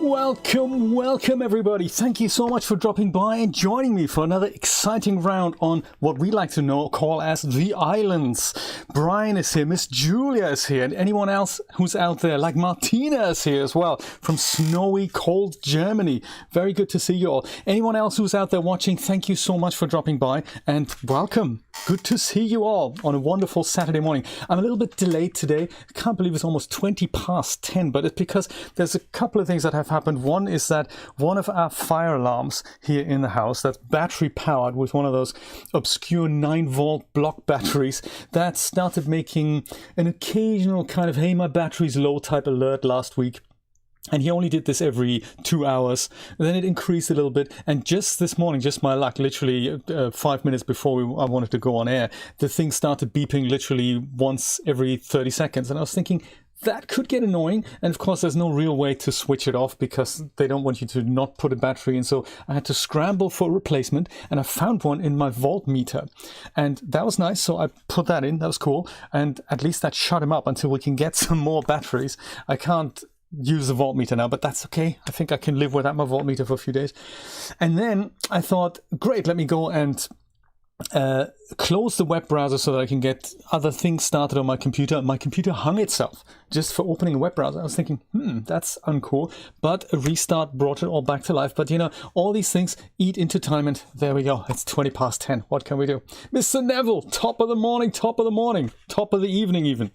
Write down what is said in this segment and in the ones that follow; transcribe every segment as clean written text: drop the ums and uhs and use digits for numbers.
Welcome everybody. Thank you so much for dropping by and joining me for another exciting round on what we like to call as the islands. Brian is here, Miss Julia is here, and anyone else who's out there, like Martina is here as well from snowy, cold Germany. Very good to see you all. Anyone else who's out there watching, thank you so much for dropping by and welcome. Good to see you all on a wonderful Saturday morning. I'm a little bit delayed today. I can't believe it's almost 20 past 10, but it's because there's a couple of things that have happened. One is that one of our fire alarms here in the house, that's battery powered with one of those obscure 9-volt block batteries, that started making an occasional kind of, hey, my battery's low type alert last week. And he only did this every 2 hours. Then it increased a little bit. And just this morning, just my luck, literally 5 minutes before I wanted to go on air, the thing started beeping literally once every 30 seconds. And I was thinking, that could get annoying. And of course, there's no real way to switch it off because they don't want you to not put a battery in. So I had to scramble for a replacement, and I found one in my voltmeter. And that was nice. So I put that in. That was cool. And at least that shut him up until we can get some more batteries. I can't use the voltmeter now, but that's okay. I think I can live without my voltmeter for a few days. And then I thought, great, let me go and close the web browser so that I can get other things started on my computer. My computer hung itself just for opening a web browser. I was thinking, that's uncool, but a restart brought it all back to life. But you know, all these things eat into time, and there we go. It's 20 past 10. What can we do? Mr. Neville, top of the morning, top of the evening even.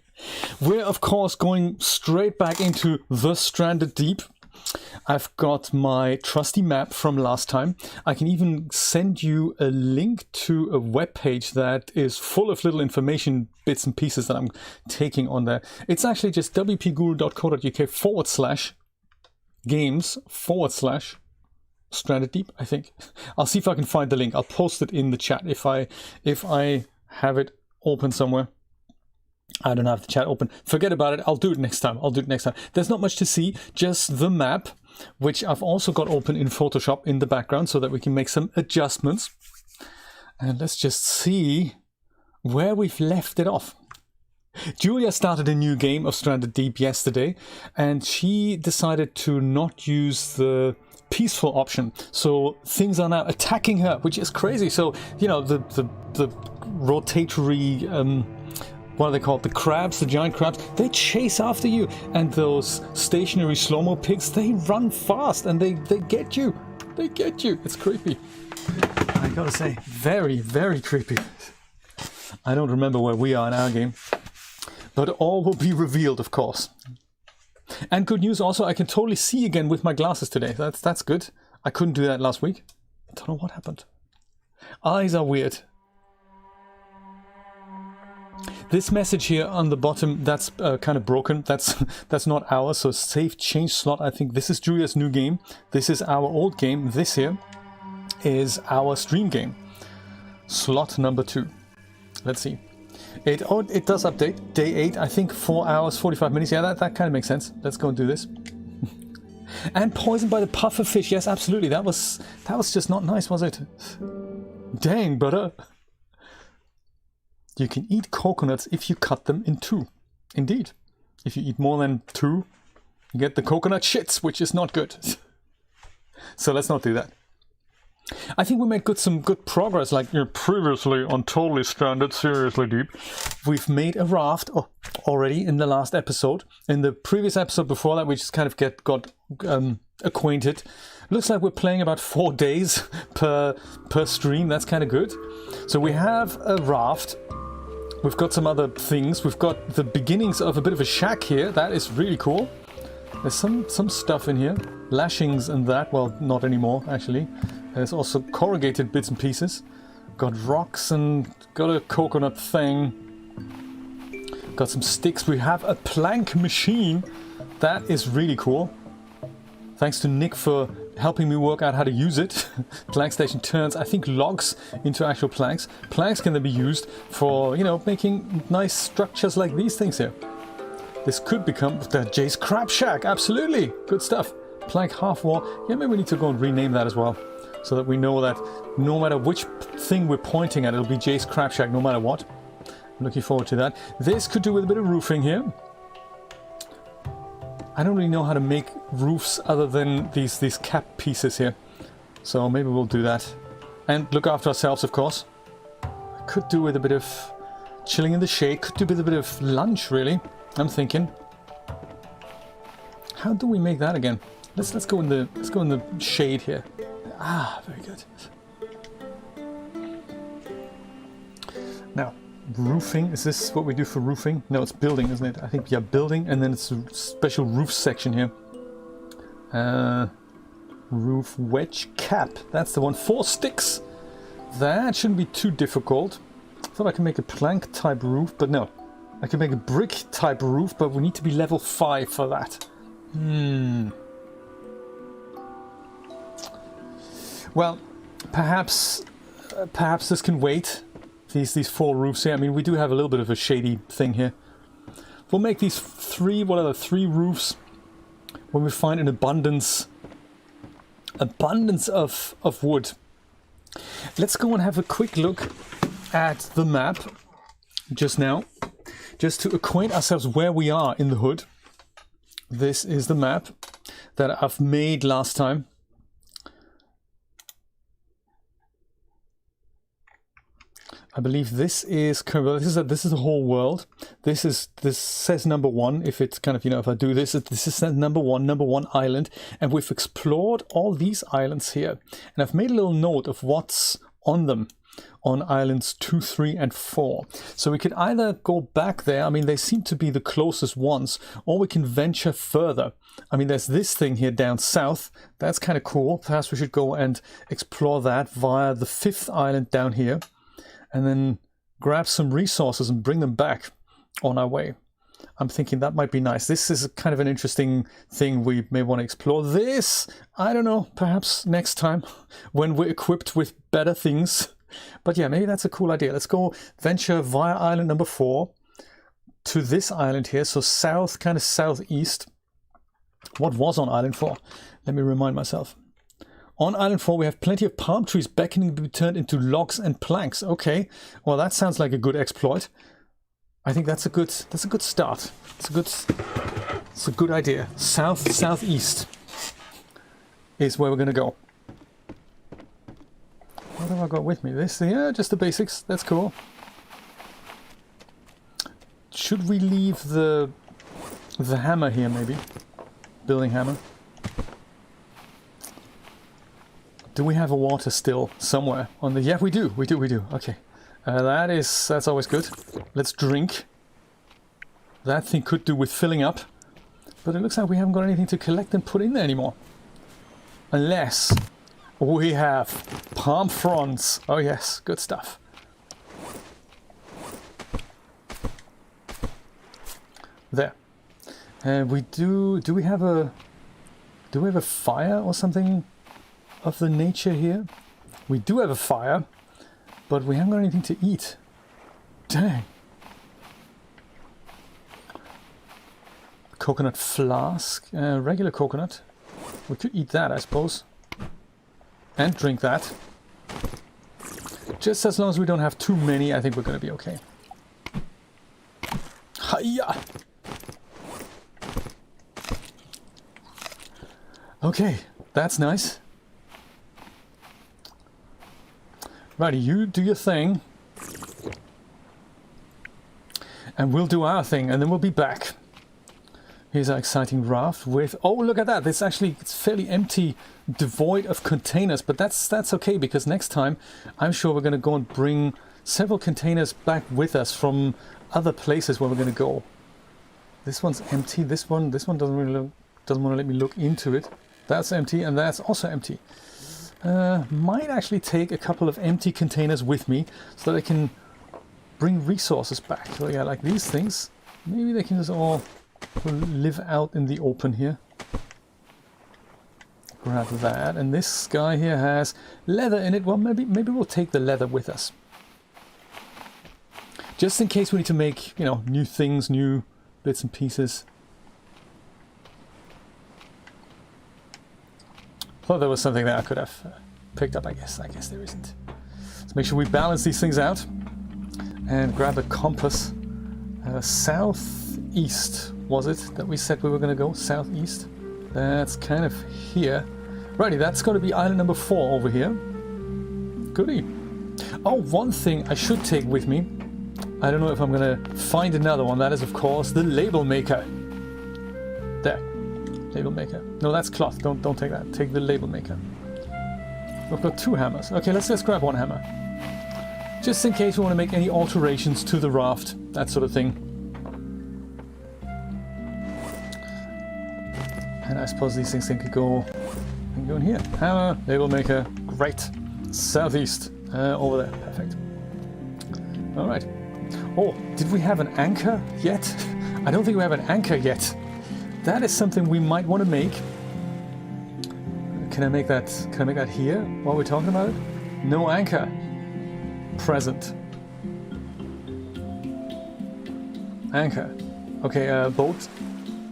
We're of course going straight back into the Stranded Deep. I've got my trusty map from last time. I can even send you a link to a web page that is full of little information bits and pieces that I'm taking on there. It's actually just wpguru.co.uk/games/Stranded Deep, I think. I'll see if I can find the link. I'll post it in the chat if I have it open somewhere. I don't have the chat open. Forget about it. I'll do it next time. There's not much to see, just the map, which I've also got open in Photoshop in the background so that we can make some adjustments. And let's just see where we've left it off. Julia started a new game of Stranded Deep yesterday, and she decided to not use the peaceful option. So things are now attacking her, which is crazy. So, you know, the rotatory what are they called? The crabs, the giant crabs, they chase after you. And those stationary slow-mo pigs, they run fast and they get you. They get you. It's creepy. I gotta say, very, very creepy. I don't remember where we are in our game. But all will be revealed, of course. And good news also, I can totally see again with my glasses today. That's good. I couldn't do that last week. I don't know what happened. Eyes are weird. This message here on the bottom, that's kind of broken. That's not ours. So save change slot. I think this is Julia's new game. This is our old game. This here is our stream game. Slot number 2. Let's see. It does update. Day 8. I think 4 hours, 45 minutes. Yeah, that kind of makes sense. Let's go and do this. And poisoned by the pufferfish. Yes, absolutely. That was just not nice, was it? Dang, brother. You can eat coconuts if you cut them in 2. Indeed. If you eat more than 2, you get the coconut shits, which is not good. So let's not do that. I think we made some good progress, like previously on Totally Stranded, Seriously Deep. We've made a raft already in the last episode. In the previous episode before that, we just kind of got acquainted. Looks like we're playing about 4 days per stream. That's kind of good. So we have a raft. We've got some other things. We've got the beginnings of a bit of a shack here. That is really cool. There's some stuff in here. Lashings and that. Well, not anymore, actually. There's also corrugated bits and pieces. Got rocks and got a coconut thing. Got some sticks. We have a plank machine. That is really cool. Thanks to Nick for helping me work out how to use it. Plank station turns, I think, logs into actual planks. Planks can then be used for, you know, making nice structures like these things here. This could become the Jay's Crab Shack. Absolutely. Good stuff. Plank half wall. Yeah, maybe we need to go and rename that as well. So that we know that no matter which thing we're pointing at, it'll be Jay's Crab Shack no matter what. I'm looking forward to that. This could do with a bit of roofing here. I don't really know how to make roofs other than these cap pieces here. So maybe we'll do that. And look after ourselves, of course. Could do with a bit of chilling in the shade. Could do with a bit of lunch, really. I'm thinking. How do we make that again? Let's go in the shade here. Ah, very good. Now, roofing. Is this what we do for roofing? No, it's building, isn't it? I think, yeah, building, and then it's a special roof section here. Roof wedge cap. That's the one. 4 sticks. That shouldn't be too difficult. I thought I could make a plank type roof, but no. I can make a brick type roof, but we need to be level 5 for that. Well, perhaps this can wait. These 4 roofs here. I mean, we do have a little bit of a shady thing here. We'll make these 3, what are the 3 roofs when we find an abundance of wood. Let's go and have a quick look at the map just now, just to acquaint ourselves where we are in the hood. This is the map that I've made last time. I believe this is this is the whole world. This says number 1. If it's kind of, you know, if I do this, this is number one island, and we've explored all these islands here, and I've made a little note of what's on them on islands 2, 3, and 4. So we could either go back there. I mean, they seem to be the closest ones, or we can venture further. I mean, there's this thing here down south. That's kind of cool. Perhaps we should go and explore that via the 5th island down here, and then grab some resources and bring them back on our way. I'm thinking that might be nice. This is kind of an interesting thing we may want to explore. This, I don't know, perhaps next time when we're equipped with better things. But yeah, maybe that's a cool idea. Let's go venture via island number 4 to this island here. So south, kind of southeast. What was on island 4? Let me remind myself. On island 4, we have plenty of palm trees beckoning to be turned into logs and planks. Okay, well, that sounds like a good exploit. I think that's a good start. It's a good idea. Southeast is where we're gonna go. What have I got with me? This, yeah, just the basics. That's cool. Should we leave the hammer here, maybe? Building hammer. Do we have a water still somewhere on the? Yeah, we do. Okay, that's always good. Let's drink. That thing could do with filling up, but it looks like we haven't got anything to collect and put in there anymore. Unless we have palm fronds. Oh yes, good stuff. There. We do. Do we have a fire or something of the nature here? We do have a fire, but we haven't got anything to eat. Dang. Coconut flask, regular coconut. We could eat that, I suppose, and drink that. Just as long as we don't have too many, I think we're going to be okay. Hiya! Okay, that's nice. Righty, you do your thing, and we'll do our thing, and then we'll be back. Here's our exciting raft with, oh, look at that. It's fairly empty, devoid of containers, but that's okay, because next time I'm sure we're going to go and bring several containers back with us from other places where we're going to go. This one's empty. This one doesn't want to let me look into it. That's empty, and that's also empty. Might actually take a couple of empty containers with me so that I can bring resources back. So yeah, like these things, maybe they can just all live out in the open here. Grab that, and this guy here has leather in it. Well, maybe we'll take the leather with us, just in case we need to make, you know, new things, new bits and pieces. Thought there was something that I could have picked up. I guess there isn't. Let's make sure we balance these things out and grab a compass. Southeast. was it that we said we were going to go? Southeast? That's kind of here. Righty, that's going to be island number 4 over here. Goody. Oh, one thing I should take with me. I don't know if I'm going to find another one. That is, of course, the label maker. There. Label maker. No, that's cloth. Don't take that. Take the label maker. We've got 2 hammers. Okay, let's just grab 1 hammer. Just in case we want to make any alterations to the raft. That sort of thing. And I suppose these things can go in here. Hammer, label maker. Great. Southeast. Over there. Perfect. Alright. Oh, did we have an anchor yet? I don't think we have an anchor yet. That is something we might want to make. Can I make that here while we're talking about it? No anchor. Present. Anchor. Okay, boat.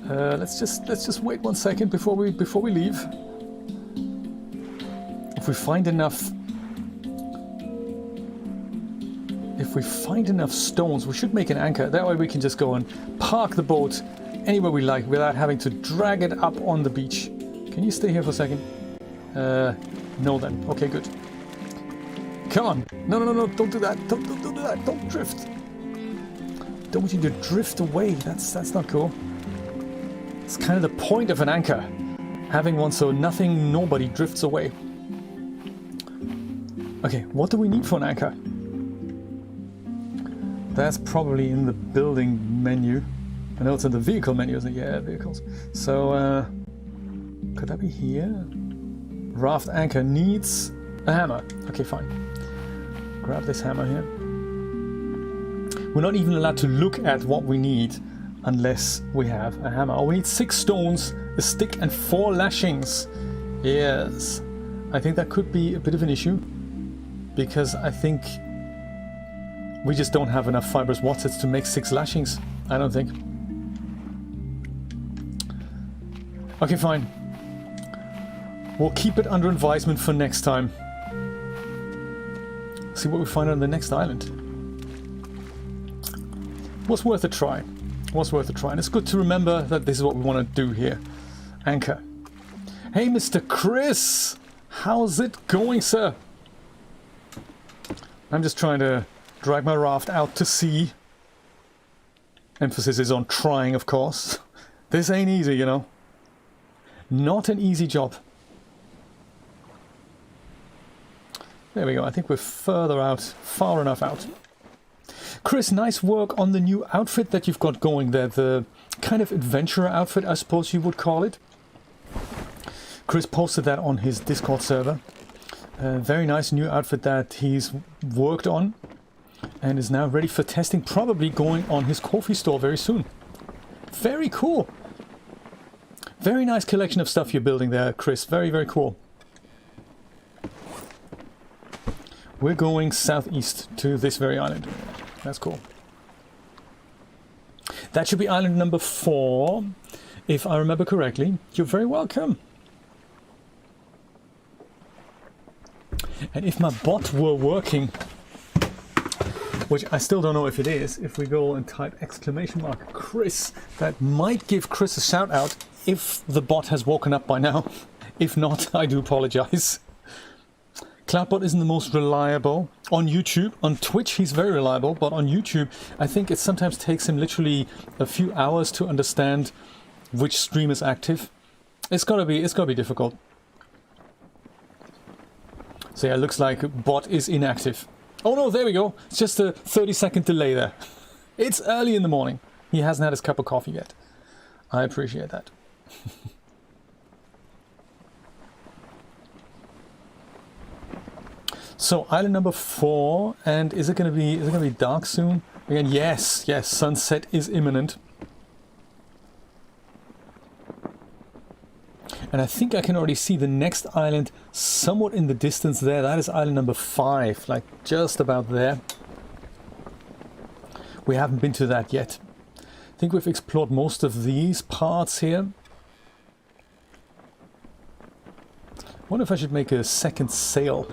Let's just wait 1 second before we leave. If we find enough stones, we should make an anchor. That way we can just go and park the boat anywhere we like without having to drag it up on the beach. Can you stay here for a second? No then. Okay, good. Come on. No, don't do that. Don't do that. Don't drift. Don't want you to drift away. That's not cool. It's kind of the point of an anchor. Having one so nobody drifts away. Okay, what do we need for an anchor? That's probably in the building menu. I know it's in the vehicle menu, isn't it? Yeah, vehicles. So, could that be here? Raft anchor needs a hammer. Okay, fine. Grab this hammer here. We're not even allowed to look at what we need unless we have a hammer. Oh, we need 6 stones, a stick and 4 lashings. Yes. I think that could be a bit of an issue because I think we just don't have enough fibrous wadsets to make 6 lashings. I don't think. Okay, fine. We'll keep it under advisement for next time. See what we find on the next island. Was worth a try. Was worth a try. And it's good to remember that this is what we want to do here. Anchor. Hey, Mr. Chris! How's it going, sir? I'm just trying to drag my raft out to sea. Emphasis is on trying, of course. This ain't easy, you know. Not an easy job. There we go. I think we're further out, far enough out. Chris, nice work on the new outfit that you've got going there. The kind of adventurer outfit, I suppose you would call it. Chris posted that on his Discord server. Very nice new outfit that he's worked on and is now ready for testing, probably going on his coffee store very soon. Very cool. Very nice collection of stuff you're building there, Chris. Very, very cool. We're going southeast to this very island. That's cool. That should be island number 4, if I remember correctly. You're very welcome. And if my bot were working, which I still don't know if it is, if we go and type ! Chris, that might give Chris a shout out if the bot has woken up by now. If not, I do apologize. Cloudbot isn't the most reliable on YouTube. On Twitch, he's very reliable, but on YouTube, I think it sometimes takes him literally a few hours to understand which stream is active. It's gotta be difficult. So yeah, it looks like bot is inactive. Oh no, there we go. It's just a 30-second delay there. It's early in the morning. He hasn't had his cup of coffee yet. I appreciate that. So island number 4, and is it gonna be dark soon? Again, yes, sunset is imminent. And I think I can already see the next island somewhat in the distance there. That is island number 5, like just about there. We haven't been to that yet. I think we've explored most of these parts here. I wonder if I should make a second sail.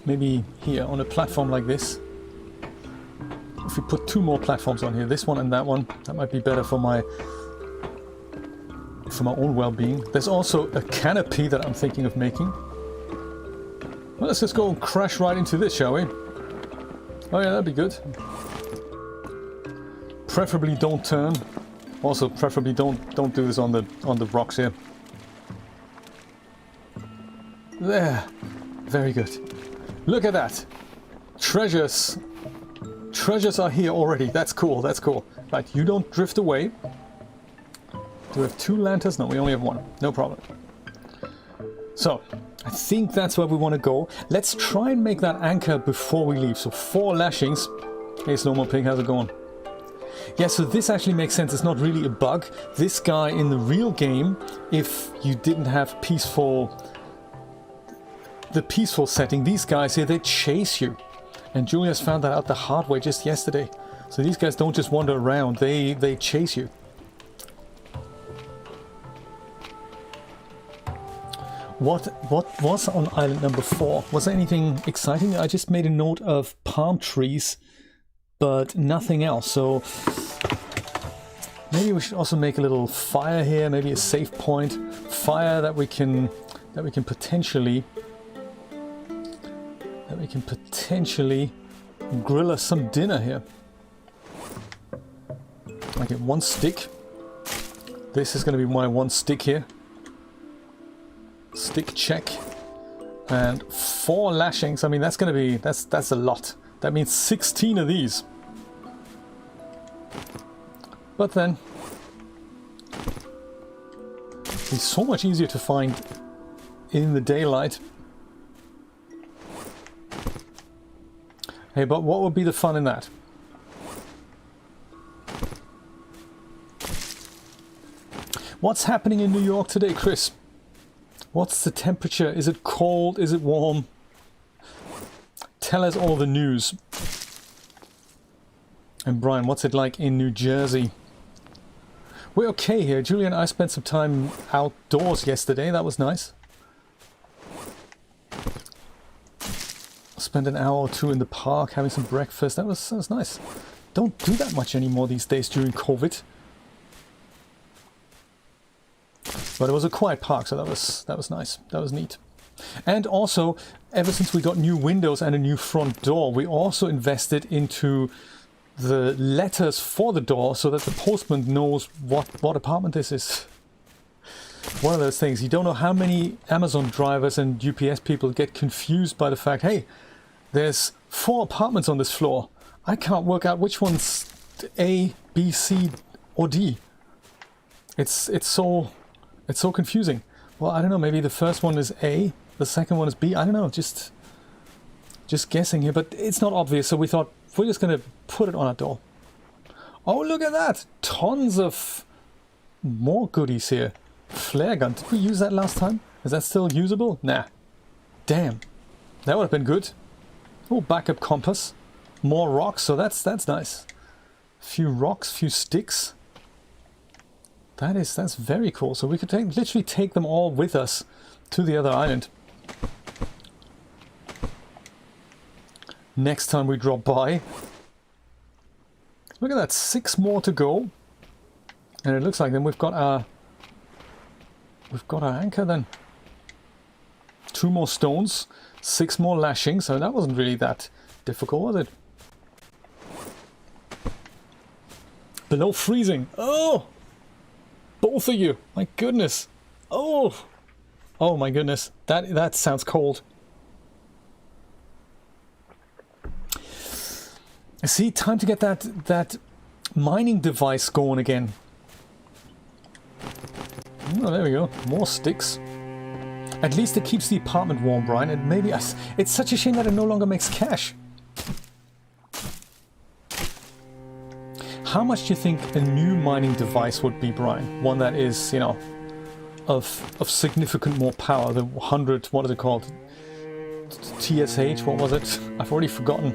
Maybe here on a platform like this. if we put 2 more platforms on here, this one and that one, that might be better for my own well-being. There's also a canopy that I'm thinking of making. Well, let's just go and crash right into this, shall we? Oh yeah, that'd be good. Preferably don't turn. Also, preferably don't do this on the rocks here. There. Very good. Look at that. Treasures. Treasures are here already. That's cool. That's cool. Right, you don't drift away. Do we have 2 lanterns? No, we only have 1. No problem. So, I think that's where we want to go. Let's try and make that anchor before we leave. So 4 lashings. Hey, Snowmobile Pig, how's it going? Yeah, so this actually makes sense. It's not really a bug. This guy in the real game, if you didn't have the peaceful setting, these guys here, they chase you. And Julia's found that out the hard way just yesterday. So these guys don't just wander around, they chase you. What was on island number 4? Was there anything exciting? I just made a note of palm trees, but nothing else. So maybe we should also make a little fire here, maybe a safe point. Fire that we can potentially grill us some dinner here. Okay, 1 stick. This is going to be my 1 stick here. Stick check. And 4 lashings. I mean, that's going to be that's a lot. That means 16 of these. But then it's so much easier to find in the daylight. Hey, but what would be the fun in that? What's happening in New York today, Chris? What's the temperature? Is it cold? Is it warm? Tell us all the news. And Brian, what's it like in New Jersey? We're okay here. Julia and I spent some time outdoors yesterday. That was nice. Spent an hour or 2 in the park having some breakfast. That was nice. Don't do that much anymore these days during COVID. But it was a quiet park, so that was nice. That was neat. And also, ever since we got new windows and a new front door, we also invested into the letters for the door so that the postman knows what apartment this is. One of those things. You don't know how many Amazon drivers and UPS people get confused by the fact, hey, there's 4 apartments on this floor. I can't work out which one's A, B, C, or D. It's so confusing. Well, I don't know, maybe the first one is A, the second one is B. I don't know, just guessing here, but it's not obvious, so we thought we're just going to put it on our door. Oh, look at that! Tons of more goodies here. Flare gun. Did we use that last time? Is that still usable? Nah. Damn. That would have been good. Oh, backup compass. More rocks, so that's nice. Few rocks, few sticks. That's very cool. So we could literally take them all with us to the other island. Next time we drop by. Look at that, 6 more to go. And it looks like then we've got our anchor then. 2 more stones, 6 more lashings. So that wasn't really that difficult, was it? Below freezing. Oh! Both of you. My goodness. Oh! Oh my goodness. That sounds cold. See, time to get that mining device going again. Oh, there we go. More sticks. At least it keeps the apartment warm, Brian. And maybe it's such a shame that it no longer makes cash. How much do you think a new mining device would be, Brian? One that is, you know, of significant more power. The 100, what is it called? TSH, what was it? I've already forgotten.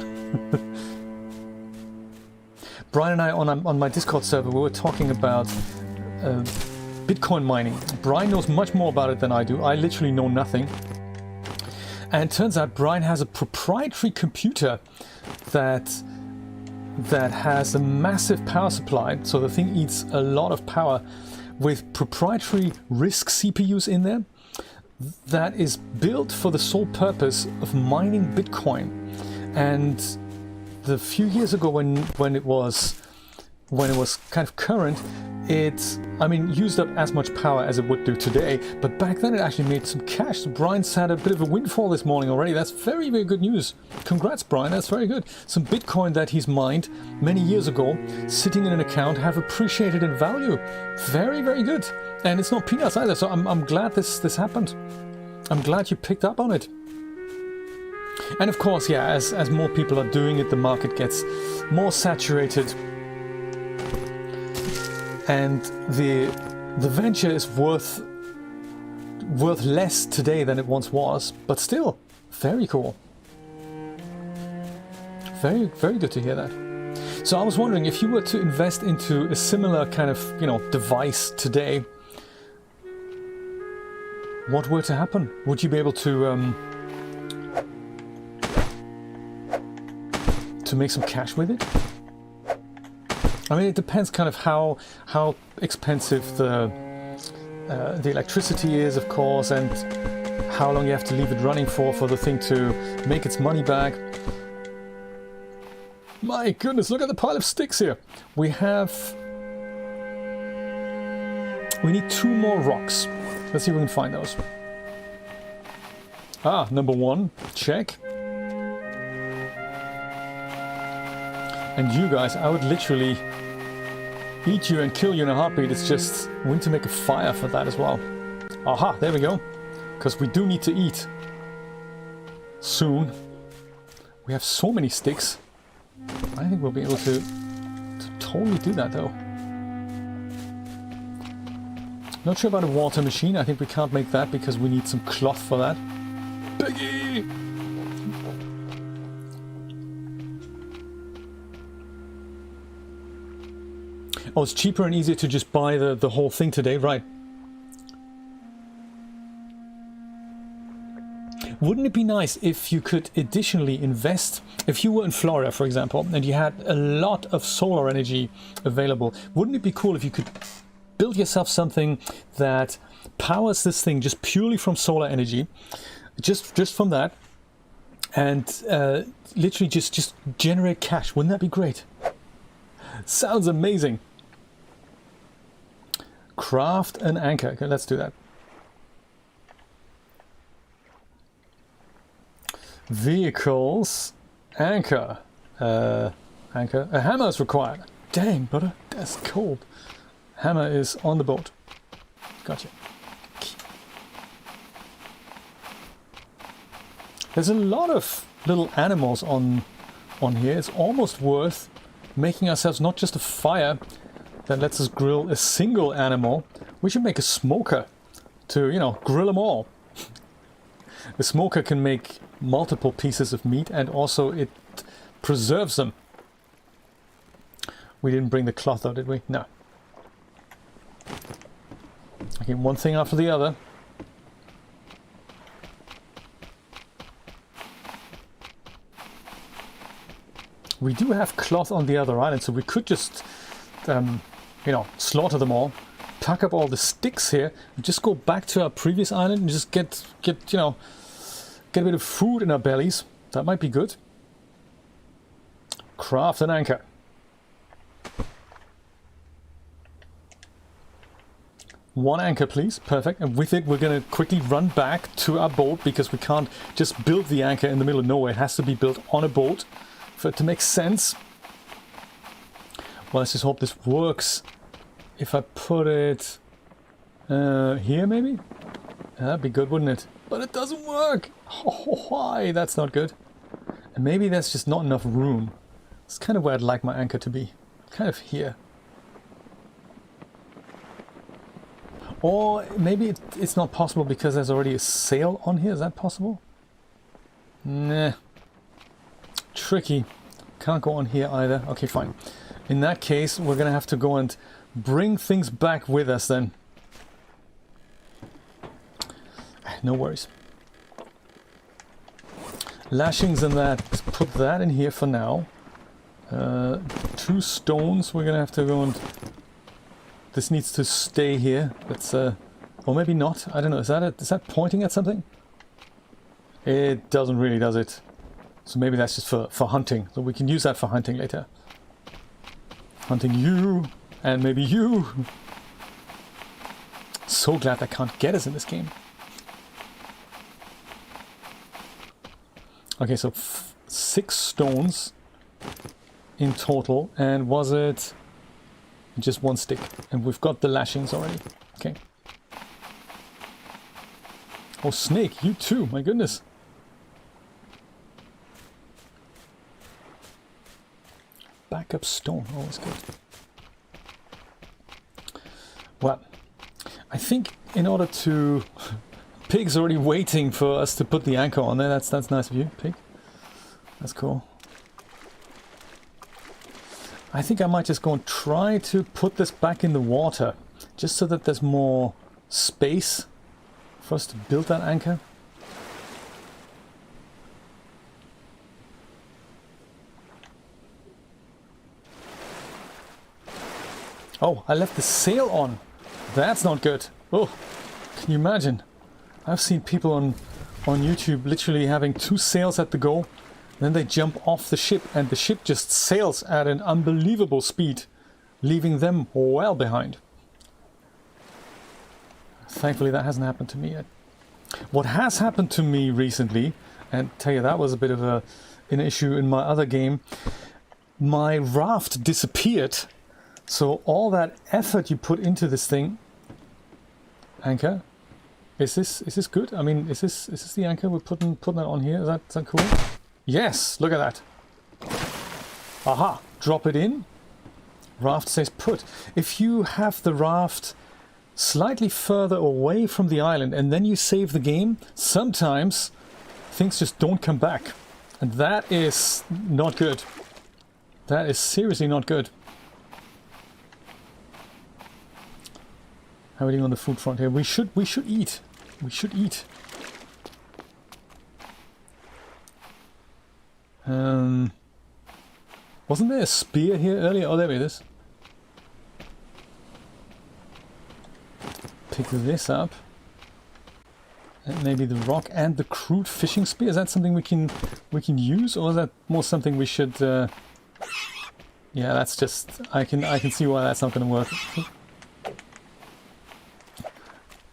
Brian and I on my Discord server, we were talking about Bitcoin mining. Brian knows much more about it than I do. I literally know nothing. And it turns out Brian has a proprietary computer that that has a massive power supply, so the thing eats a lot of power, with proprietary RISC CPUs in there, that is built for the sole purpose of mining Bitcoin. And the few years ago when it was kind of current, it, I mean, used up as much power as it would do today, but back then it actually made some cash. So Brian's had a bit of a windfall this morning already. That's very, very good news. Congrats, Brian, that's very good. Some Bitcoin that he's mined many years ago, sitting in an account, have appreciated in value. Very, very good. And it's not peanuts either, so I'm glad this happened. I'm glad you picked up on it. And of course, yeah, as more people are doing it, the market gets more saturated. And the venture is worth less today than it once was, but still very cool. Very, very good to hear that. So I was wondering, if you were to invest into a similar kind of, you know, device today, what were to happen? Would you be able to make some cash with it? I mean, it depends kind of how expensive the electricity is, of course, and how long you have to leave it running for the thing to make its money back. My goodness, look at the pile of sticks here. We need 2 more rocks. Let's see if we can find those. Ah, number 1, check. And you guys, I would literally eat you and kill you in a heartbeat. It's just, we need to make a fire for that as well. Aha, there we go. Because we do need to eat soon. We have so many sticks. I think we'll be able to totally do that though. Not sure about a water machine. I think we can't make that because we need some cloth for that. Piggy! Oh, it's cheaper and easier to just buy the whole thing today, right? Wouldn't it be nice if you could additionally invest, if you were in Florida, for example, and you had a lot of solar energy available, wouldn't it be cool if you could build yourself something that powers this thing just purely from solar energy, just from that, and literally just generate cash? Wouldn't that be great? Sounds amazing. Craft an anchor. Okay, let's do that. Vehicles, anchor, anchor. A hammer is required. Dang, brother, that's cold. Hammer is on the boat. Gotcha. There's a lot of little animals on here. It's almost worth making ourselves not just a fire that lets us grill a single animal. We should make a smoker to, you know, grill them all. The smoker can make multiple pieces of meat, and also it preserves them. We didn't bring the cloth though, did we? No. Okay, one thing after the other. We do have cloth on the other island, so we could just, you know, slaughter them all, pack up all the sticks here, and just go back to our previous island and just get you know, get a bit of food in our bellies. That might be good. Craft an anchor. One anchor, please. Perfect. And with it, we're going to quickly run back to our boat, because we can't just build the anchor in the middle of nowhere. It has to be built on a boat for it to make sense. Well, let's just hope this works. If I put it here, maybe? That'd be good, wouldn't it? But it doesn't work! Oh, why? That's not good. And maybe there's just not enough room. It's kind of where I'd like my anchor to be. Kind of here. Or maybe it's not possible because there's already a sail on here. Is that possible? Nah. Tricky. Can't go on here either. Okay, fine. In that case, we're gonna have to go and bring things back with us then. No worries. Lashings and that. Put that in here for now. 2 stones. We're gonna have to go and... This needs to stay here. Let's, or maybe not. I don't know. Is that pointing at something? It doesn't really, does it? So maybe that's just for hunting. So we can use that for hunting later. Hunting you, and maybe you. So glad they can't get us in this game. Okay, so 6 stones in total, and was it just 1 stick? And we've got the lashings already. Okay. Oh, snake, you too, my goodness. Backup stone, always good. Well, I think in order to... Pig's already waiting for us to put the anchor on there. That's nice of you, Pig. That's cool. I think I might just go and try to put this back in the water, just so that there's more space for us to build that anchor. Oh, I left the sail on. That's not good. Oh, can you imagine? I've seen people on YouTube literally having 2 sails at the go. Then they jump off the ship and the ship just sails at an unbelievable speed, leaving them well behind. Thankfully that hasn't happened to me yet. What has happened to me recently, and tell you that was a bit of an issue in my other game, my raft disappeared. So all that effort you put into this thing, anchor, is this good? I mean, is this the anchor we're putting that on here? Is that cool? Yes, look at that. Aha, drop it in. Raft says put. If you have the raft slightly further away from the island and then you save the game, sometimes things just don't come back. And that is not good. That is seriously not good. How are we doing on the food front here? We should eat. We should eat. Wasn't there a spear here earlier? Oh, there it is. Pick this up. And maybe the rock and the crude fishing spear. Is that something we can use, or is that more something we should? Yeah, that's just. I can see why that's not going to work.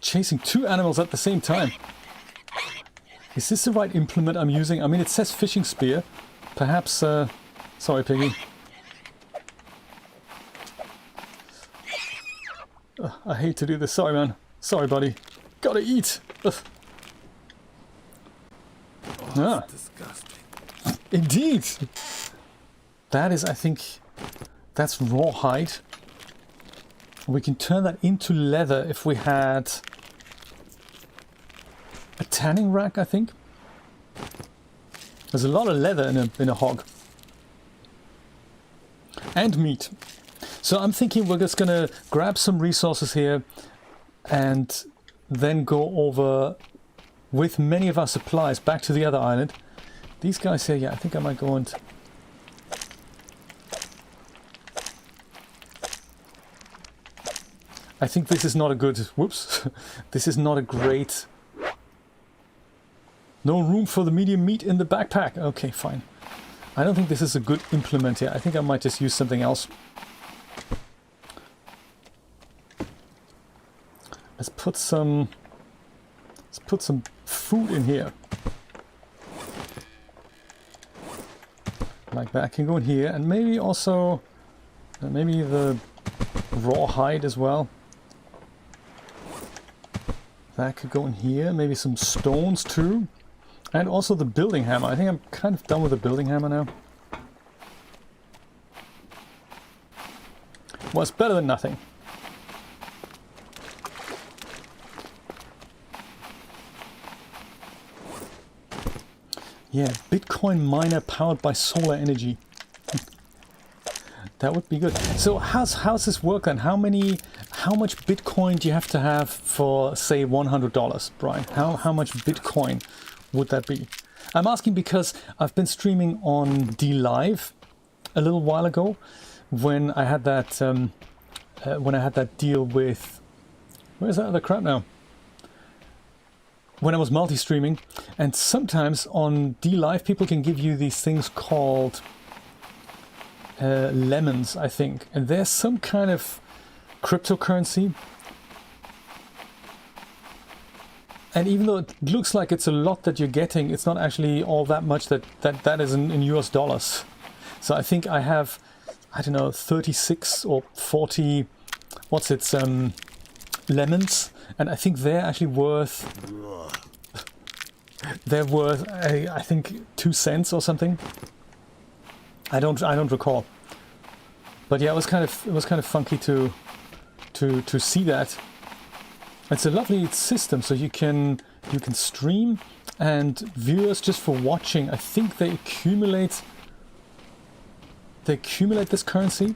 Chasing 2 animals at the same time. Is this the right implement I'm using? I mean, it says fishing spear. Perhaps, sorry, Piggy. I hate to do this. Sorry, man. Sorry, buddy. Gotta eat. That's disgusting. Indeed. That is, I think, that's rawhide. We can turn that into leather if we had a tanning rack, I think. There's a lot of leather in a hog. And meat. So I'm thinking we're just gonna grab some resources here and then go over with many of our supplies back to the other island. These guys here, yeah, I think I might go and... I think this is not a good... Whoops. This is not a great... No room for the medium meat in the backpack. Okay, fine. I don't think this is a good implement here. I think I might just use something else. Let's put some food in here. Like that can go in here, and maybe also maybe the raw hide as well. That could go in here. Maybe some stones too. And also the building hammer. I think I'm kind of done with the building hammer now. Well, it's better than nothing. Yeah, Bitcoin miner powered by solar energy. That would be good. So how's this work then? How much Bitcoin do you have to have for, say, $100, Brian? How much Bitcoin would that be? I'm asking because I've been streaming on D Live, a little while ago when I had that deal with, where's that other crap now? When I was multi-streaming, and sometimes on DLive people can give you these things called lemons, I think, and there's some kind of cryptocurrency. And even though it looks like it's a lot that you're getting, it's not actually all that much that is in US dollars. So I think I have, I don't know, 36 or 40, what's it, lemons. And I think they're actually worth, I think 2 cents or something. I don't recall. But yeah, it was kind of funky to see that. It's a lovely system, so you can stream, and viewers just for watching, I think they accumulate this currency,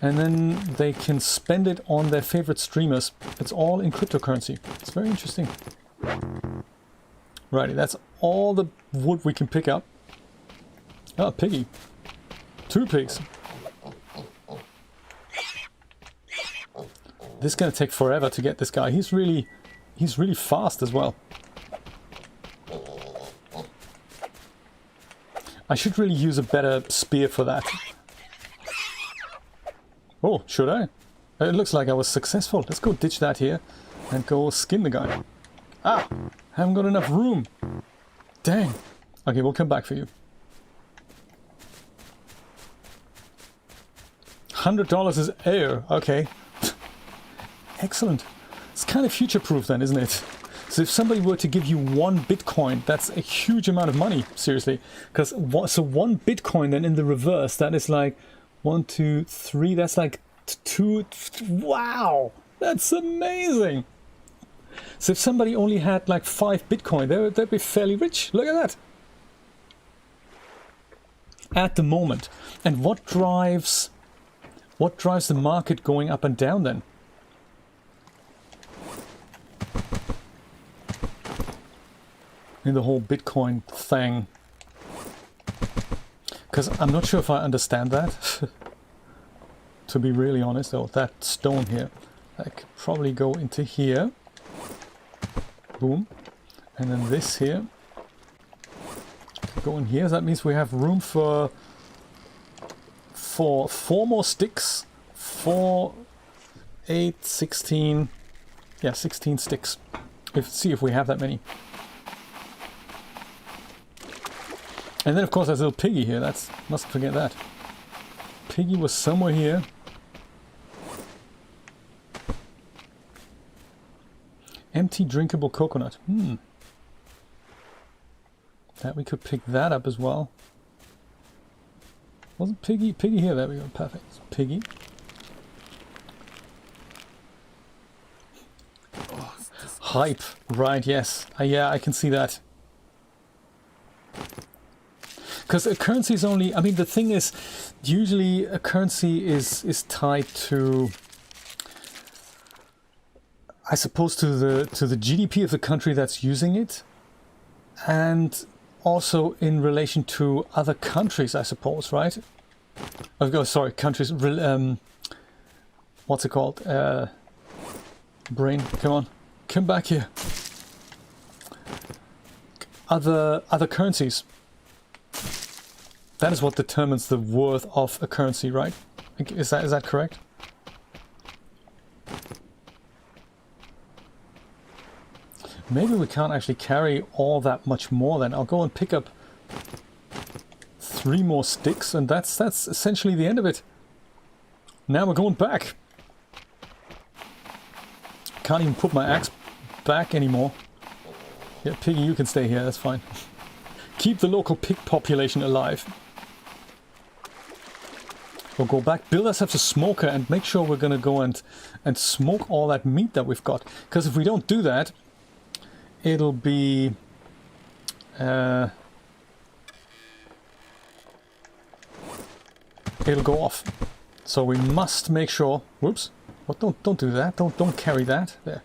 and then they can spend it on their favorite streamers. It's all in cryptocurrency. It's very interesting. Righty, that's all the wood we can pick up. Oh, piggy. 2 pigs. This is going to take forever to get this guy. He's really fast as well. I should really use a better spear for that. Oh, should I? It looks like I was successful. Let's go ditch that here and go skin the guy. Ah! Haven't got enough room. Dang. Okay, we'll come back for you. $100 is air. Okay. Excellent. It's kind of future-proof then, isn't it? So if somebody were to give you 1 Bitcoin, that's a huge amount of money, seriously. Because so 1 Bitcoin then in the reverse, that is like 1, 2, 3, that's like 2, wow! That's amazing! So if somebody only had like 5 Bitcoin, they'd be fairly rich. Look at that! At the moment. And what drives the market going up and down then? In the whole Bitcoin thing, because I'm not sure if I understand that. To be really honest, though, that stone here, I could probably go into here, boom, and then this here, go in here. That means we have room for 4 more sticks, 4, 8, 16, yeah, 16 sticks. See if we have that many. And then of course there's a little piggy here, mustn't forget that. Piggy was somewhere here. Empty drinkable coconut. That we could pick that up as well. Wasn't piggy here? There we go, perfect. Piggy. Hype, right, yes. Yeah, I can see that. Because a currency is only, I mean, the thing is, usually a currency is tied to, I suppose, to the GDP of the country that's using it, and also in relation to other countries, I suppose, right? Oh, sorry, countries. What's it called? Brain, come on, come back here. Other currencies. That is what determines the worth of a currency, right? Is that correct? Maybe we can't actually carry all that much more then. I'll go and pick up 3 more sticks, and that's essentially the end of it. Now we're going back. Can't even put my axe back anymore. Yeah, Piggy, you can stay here, that's fine. Keep the local pig population alive. We'll go back, build ourselves a smoker, and make sure we're gonna go and smoke all that meat that we've got. Because if we don't do that, it'll be it'll go off. So we must make sure. Whoops! What? Don't do that. Don't carry that there.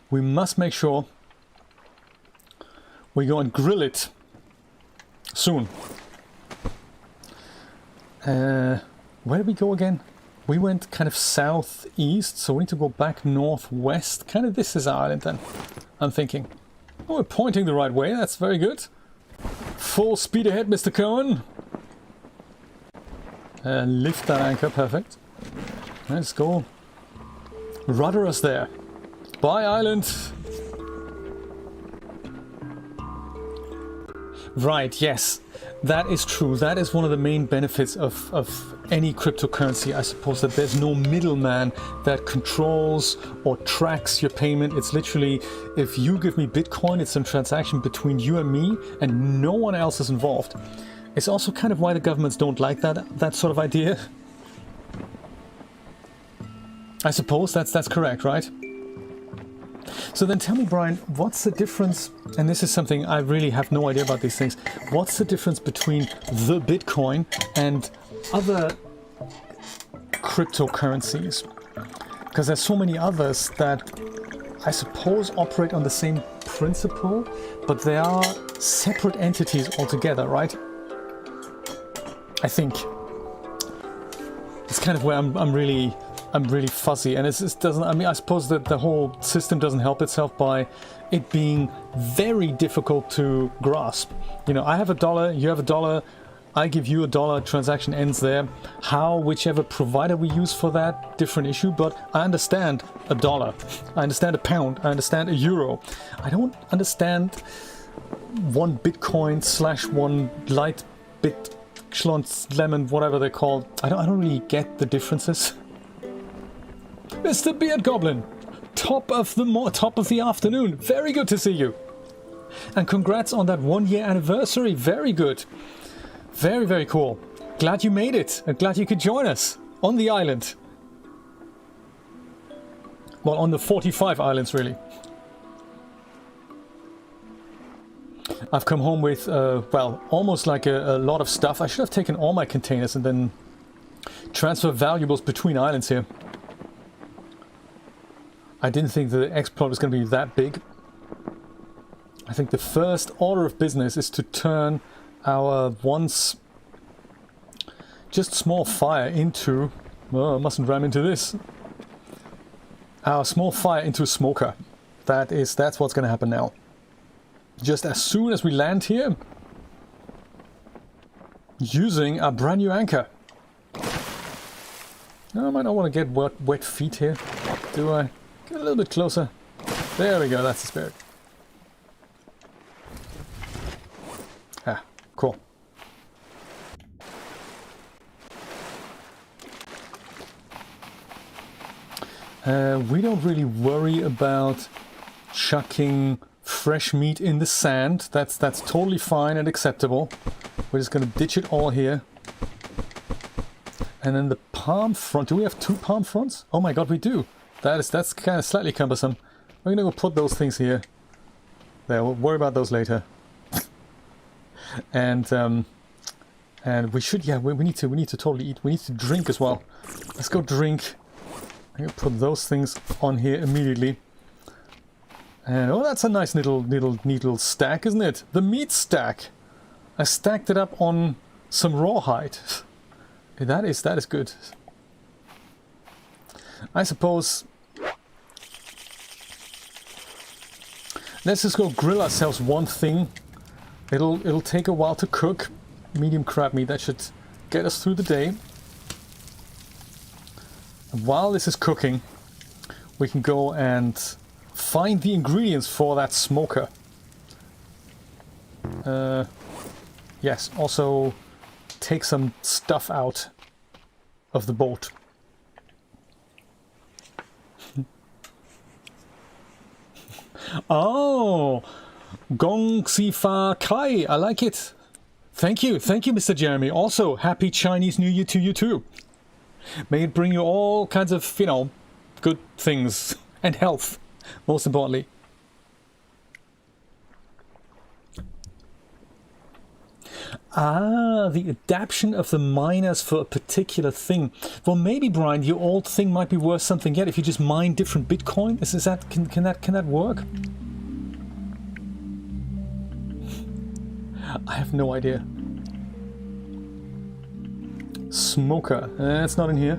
We must make sure we go and grill it soon. Where did we go again? We went kind of southeast, so we need to go back northwest. Kind of this is our island then, I'm thinking. Oh, we're pointing the right way, that's very good. Full speed ahead, Mr. Cohen. Lift that anchor, perfect. Let's go. Rudder us there. Bye, island. Right, yes. That is true. That is one of the main benefits of any cryptocurrency, I suppose, that there's no middleman that controls or tracks your payment. It's literally, if you give me Bitcoin, it's a transaction between you and me, and no one else is involved. It's also kind of why the governments don't like that sort of idea. I suppose that's correct, right? So then tell me, Brian, what's the difference, and this is something I really have no idea about these things, what's the difference between the Bitcoin and other cryptocurrencies? Because there's so many others that I suppose operate on the same principle, but they are separate entities altogether, right? I think. It's kind of where I'm really fuzzy, and it doesn't. I mean, I suppose that the whole system doesn't help itself by it being very difficult to grasp. You know, I have $1, you have $1, I give you $1, transaction ends there. How, whichever provider we use for that, different issue. But I understand $1, I understand £1, I understand €1. I don't understand one Bitcoin / one light bit, lemon, whatever they're called. I don't really get the differences. Mr. Beard Goblin, top of the afternoon. Very good to see you. And congrats on that 1-year anniversary. Very good. Very, very cool. Glad you made it. And glad you could join us on the island. Well, on the 45 islands, really. I've come home with, well, almost like a lot of stuff. I should have taken all my containers and then transfer valuables between islands here. I didn't think the export was going to be that big. I think the first order of business is to turn our once just small fire into... Oh, I mustn't ram into this. Our small fire into a smoker. That's what's going to happen now. Just as soon as we land here, using our brand new anchor. I might not want to get wet feet here, do I? Get a little bit closer. There we go, that's the spirit. Ah, cool. We don't really worry about chucking fresh meat in the sand. That's totally fine and acceptable. We're just gonna ditch it all here. And then the palm front. Do we have 2 palm fronts? Oh my god, we do. That's kind of slightly cumbersome. We're gonna go put those things here. There, we'll worry about those later. And we should, yeah, we need to totally eat. We need to drink as well. Let's go drink. I'm gonna put those things on here immediately. And oh, that's a nice little stack, isn't it? The meat stack. I stacked it up on some rawhide. That is good. I suppose. Let's just go grill ourselves one thing. It'll take a while to cook. Medium crab meat, that should get us through the day. And while this is cooking, we can go and find the ingredients for that smoker. Yes, also take some stuff out of the boat. Oh, Gong Si Fa Kai, I like it. Thank you, Mr. Jeremy. Also, happy Chinese New Year to you too. May it bring you all kinds of, you know, good things and health, most importantly. Ah, the adaptation of the miners for a particular thing. Well, maybe, Brian, your old thing might be worth something yet if you just mine different Bitcoin. Can that work? I have no idea. Smoker. It's not in here.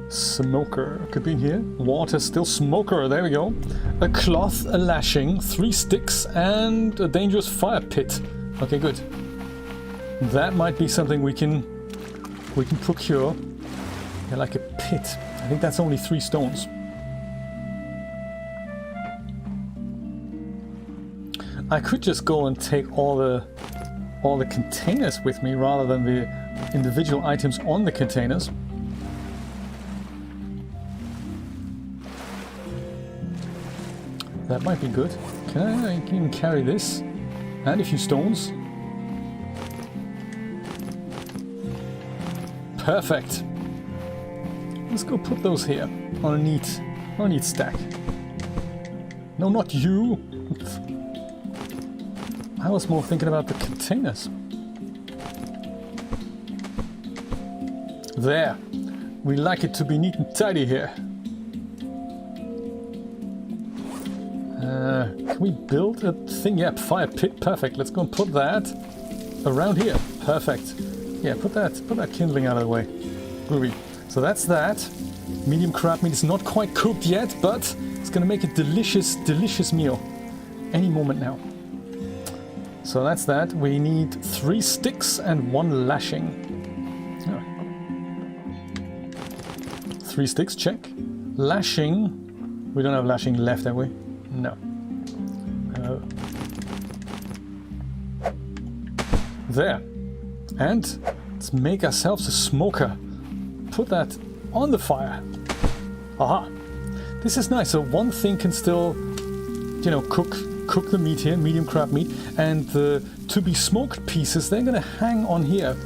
Smoker. Could be in here. Water, still smoker. There we go. A cloth, a lashing, 3 sticks, and a dangerous fire pit. Okay, good. That might be something we can procure. Yeah, like a pit. I think that's only 3 stones. I could just go and take all the containers with me rather than the individual items on the containers. That might be good. I can even carry this and a few stones. Perfect. Let's go put those here on a neat stack. No, not you. I was more thinking about the containers. There. We like it to be neat and tidy here. Can we build a thing? Yeah, fire pit. Perfect. Let's go and put that around here. Perfect. Yeah, put that kindling out of the way. Groovy. So that's that. Medium crab meat is not quite cooked yet, but it's gonna make a delicious, delicious meal any moment now. So that's that. We need 3 sticks and 1 lashing. Oh. 3 sticks, check. Lashing. We don't have lashing left, have we? No. There. And let's make ourselves a smoker. Put that on the fire. Aha. This is nice. So one thing can still, you know, cook the meat here, medium crab meat, and the to be smoked pieces, they're gonna hang on here.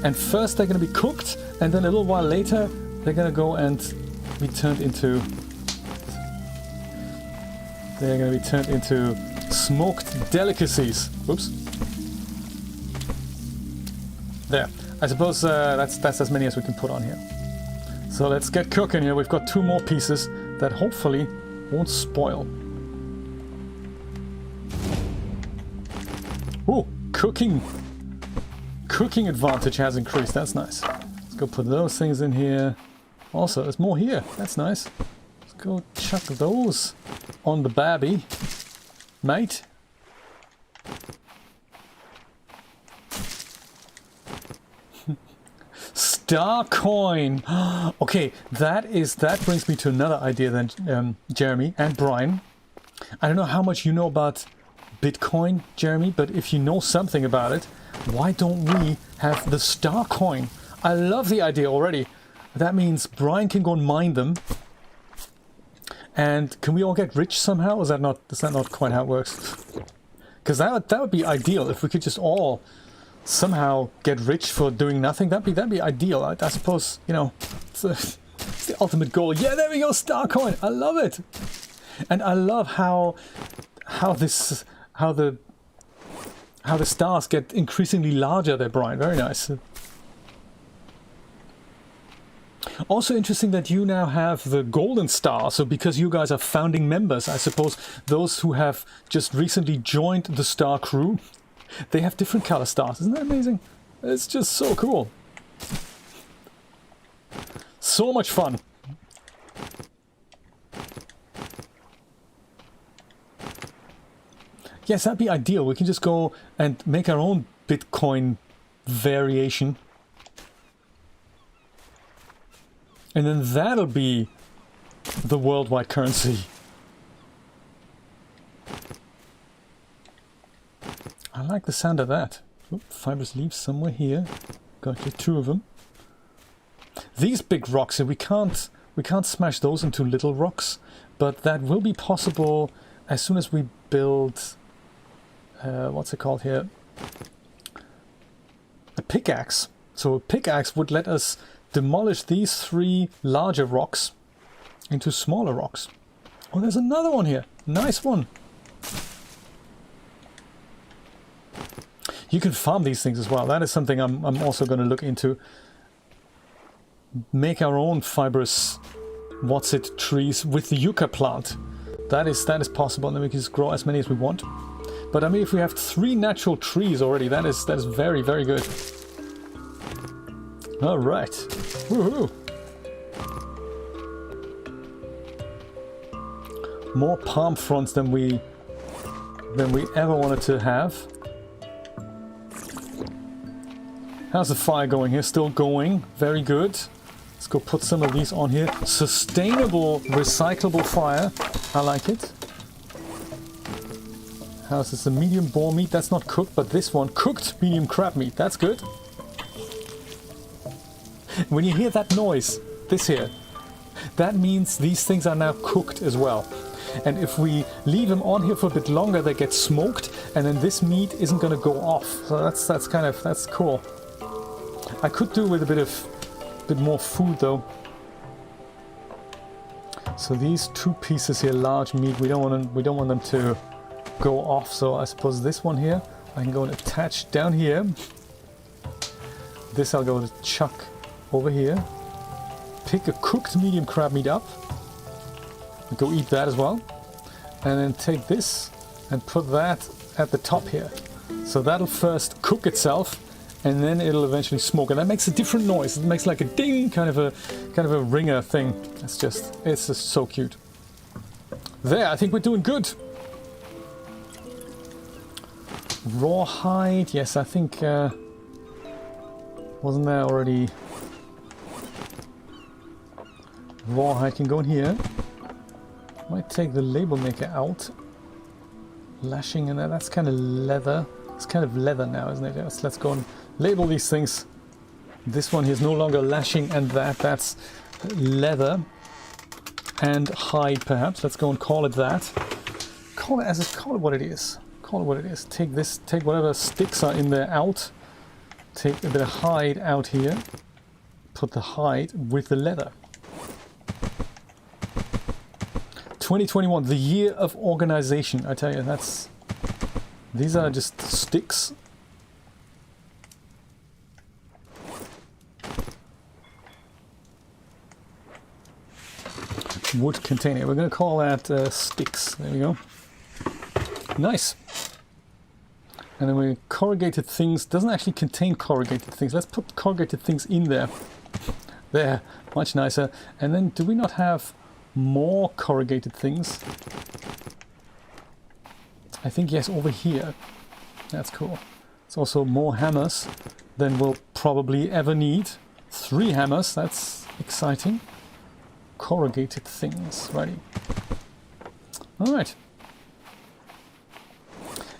And first they're gonna be cooked, and then a little while later they're gonna go and be turned into smoked delicacies. Oops. There. I suppose that's as many as we can put on here. So let's get cooking here. We've got 2 more pieces that hopefully won't spoil. Ooh, cooking advantage has increased. That's nice. Let's go put those things in here. Also, there's more here. That's nice. Let's go chuck those on the babby, mate. Star coin. Okay, that brings me to another idea then, Jeremy and Brian. I don't know how much you know about Bitcoin, Jeremy, but if you know something about it, why don't we have the star coin? I love the idea already. That means Brian can go and mine them. And can we all get rich somehow? Is that not quite how it works? Because that would be ideal if we could just all somehow get rich for doing nothing. That'd be ideal. I suppose, you know, it's the ultimate goal. Yeah, there we go, star coin. I love it. And I love how the stars get increasingly larger there, Brian. Very nice. Also interesting that you now have the golden star. So because you guys are founding members, I suppose those who have just recently joined the star crew, they have different color stars. Isn't that amazing? It's just so cool. So much fun. Yes, that'd be ideal. We can just go and make our own Bitcoin variation. And then that'll be the worldwide currency. I like the sound of that. Oop, fibrous leaves somewhere here. Got you 2 of them. These big rocks, we can't smash those into little rocks, but that will be possible as soon as we build what's it called here? A pickaxe. So a pickaxe would let us demolish these 3 larger rocks into smaller rocks. Oh, there's another one here. Nice one. You can farm these things as well. That is something I'm also going to look into. Make our own fibrous trees with the yucca plant. That is possible, and then we can just grow as many as we want. But I mean, if we have 3 natural trees already, that is very, very good. All right. Woohoo! More palm fronds than we ever wanted to have. How's the fire going here? Still going. Very good. Let's go put some of these on here. Sustainable, recyclable fire. I like it. How's this? A medium boar meat? That's not cooked, but this one, cooked medium crab meat. That's good. When you hear that noise, this here, that means these things are now cooked as well. And if we leave them on here for a bit longer, they get smoked, and then this meat isn't going to go off. So that's cool. I could do with a bit more food though. So these two pieces here, large meat, we don't want them to go off. So I suppose this one here, I can go and attach down here. This I'll go to chuck over here. Pick a cooked medium crab meat up. Go eat that as well. And then take this and put that at the top here. So that'll first cook itself, and then it'll eventually smoke, and that makes a different noise. It makes like a ding, kind of a ringer thing. It's just so cute. There, I think we're doing good. Rawhide, yes, I think wasn't there already? Rawhide can go in here. Might take the label maker out. Lashing in there, that's kind of leather. It's kind of leather now, isn't it? Yes, let's go and label these things. This one here is no longer lashing, and that's leather and hide, perhaps. Let's go and call it that. Call it what it is. Call it what it is. Take whatever sticks are in there out. Take a bit of hide out here. Put the hide with the leather. 2021, the year of organization. I tell you, these are just sticks. Wood container. We're going to call that sticks. There we go. Nice. And then we corrugated things. Doesn't actually contain corrugated things. Let's put corrugated things in there. There, much nicer. And then, do we not have more corrugated things? I think yes, over here. That's cool. It's also more hammers than we'll probably ever need. 3 hammers, that's exciting. Corrugated things, righty. Alright.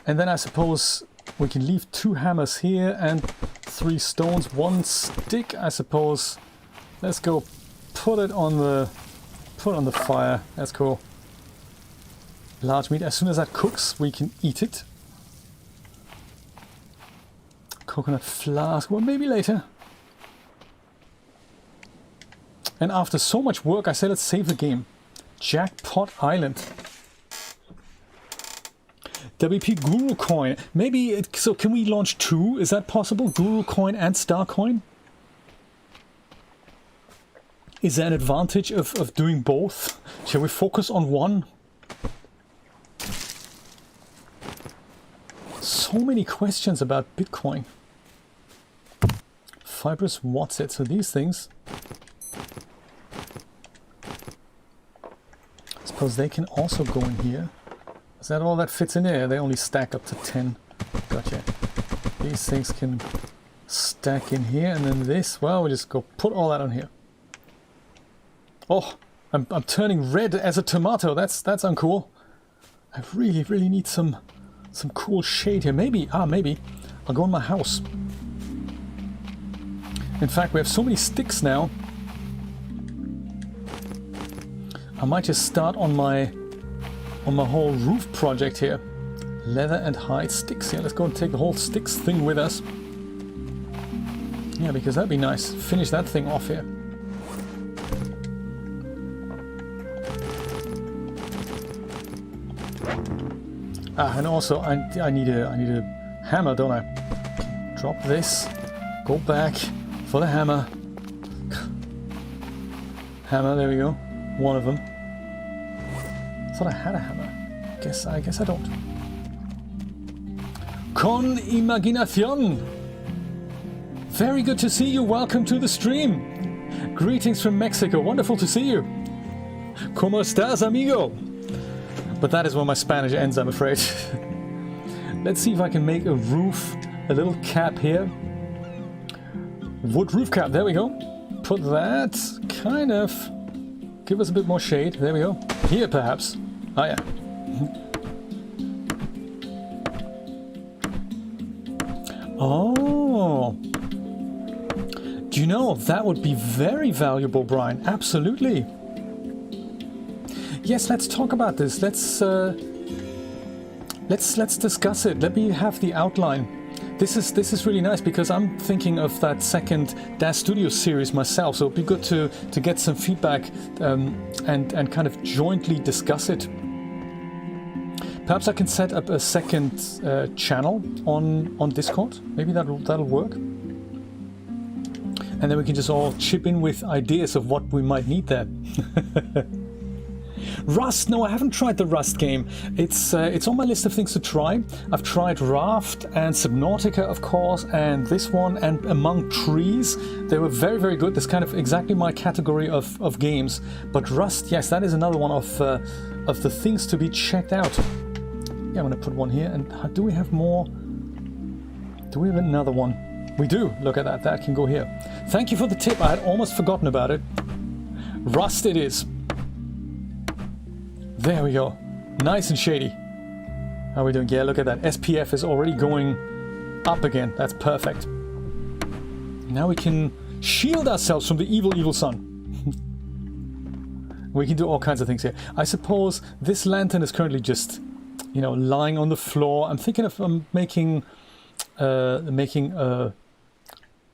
And then I suppose we can leave 2 hammers here and 3 stones, 1 stick, I suppose. Let's go put it on the fire. That's cool. Large meat. As soon as that cooks, we can eat it. Coconut flask. Well, maybe later. And after so much work, I say let's save the game. Jackpot Island. WP Guru Coin. Maybe, so can we launch 2? Is that possible? Guru Coin and Star Coin? Is there an advantage of doing both? Shall we focus on one? So many questions about Bitcoin. Fibrous what's it? So these things, I suppose they can also go in here. Is that all that fits in there? They only stack up to 10. Gotcha. These things can stack in here, and then this, well, we'll just go put all that on here. Oh, I'm turning red as a tomato. That's uncool. I really need some cool shade here. Maybe I'll go in my house. In fact, we have so many sticks now. I might just start on my whole roof project here. Leather and hide sticks here. Let's go and take the whole sticks thing with us. Yeah, because that'd be nice. Finish that thing off here. And also I need a hammer, don't I? Drop this. Go back for the hammer. Hammer, there we go. One of them. I thought I had a hammer. I guess I don't. Con imaginación. Very good to see you. Welcome to the stream. Greetings from Mexico. Wonderful to see you. ¿Cómo estás, amigo? But that is where my Spanish ends, I'm afraid. Let's see if I can make a roof, a little cap here. Wood roof cap, there we go. Put that, kind of, give us a bit more shade. There we go. Here, perhaps. Oh, yeah. Oh. Do you know, that would be very valuable, Brian. Absolutely. Yes, let's talk about this. Let's discuss it. Let me have the outline. This is really nice because I'm thinking of that second DAS Studio series myself, so it'd be good to get some feedback and kind of jointly discuss it. Perhaps I can set up a second channel on Discord. Maybe that'll work. And then we can just all chip in with ideas of what we might need there. Rust? No, I haven't tried the Rust game. It's on my list of things to try. I've tried Raft and Subnautica, of course, and this one, and Among Trees. They were very, very good. That's kind of exactly my category of games. But Rust, yes, that is another one of the things to be checked out. Yeah, I'm going to put one here. And do we have more? Do we have another one? We do. Look at that. That can go here. Thank you for the tip. I had almost forgotten about it. Rust it is. There we go. Nice and shady. How are we doing? Yeah, look at that. SPF is already going up again. That's perfect. Now we can shield ourselves from the evil sun. We can do all kinds of things here. I suppose this lantern is currently just, you know, lying on the floor. I'm thinking of making a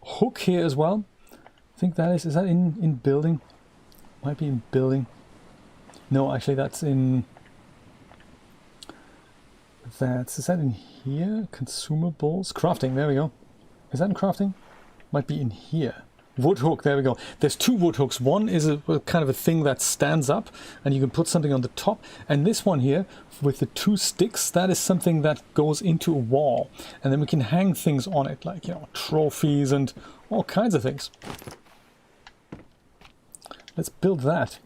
hook here as well. I think that is that in building? Might be in building. No, actually that's in... is that in here? Consumables? Crafting, there we go. Is that in crafting? Might be in here. Wood hook, there we go. There's two wood hooks. One is a kind of a thing that stands up and you can put something on the top. And this one here with the two sticks, that is something that goes into a wall. And then we can hang things on it, like, you know, trophies and all kinds of things. Let's build that.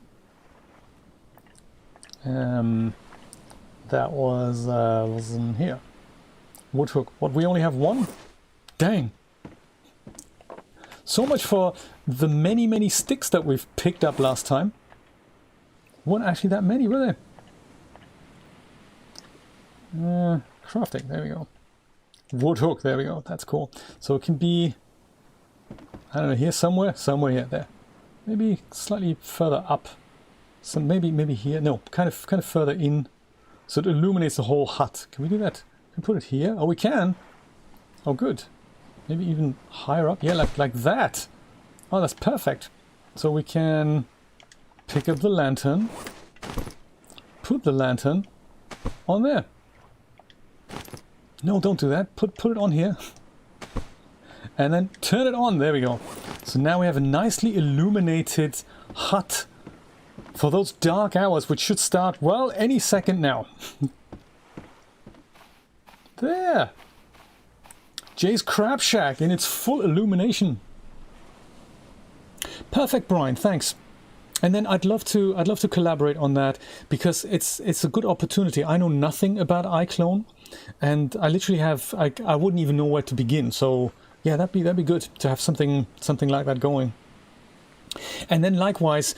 That was in here. Wood hook. What, we only have one? Dang. So much for the many sticks that we've picked up last time. Weren't actually that many, were they? Crafting, there we go. Wood hook, there we go. That's cool. So it can be, I don't know, here somewhere here, there. Maybe slightly further up. So maybe here. No, kind of further in, so it illuminates the whole hut. Can we do that? Can we put it here? Oh, we can. Oh, good. Maybe even higher up. Yeah, like that. Oh, that's perfect. So we can pick up the lantern, put the lantern on there. No, don't do that. Put it on here. And then turn it on. There we go. So now we have a nicely illuminated hut for those dark hours, which should start, well, any second now. There. Jay's Crab Shack in its full illumination. Perfect, Brian. Thanks. And then I'd love to collaborate on that because it's a good opportunity. I know nothing about iClone, and I literally have I wouldn't even know where to begin. So yeah, that'd be good to have something like that going. And then likewise,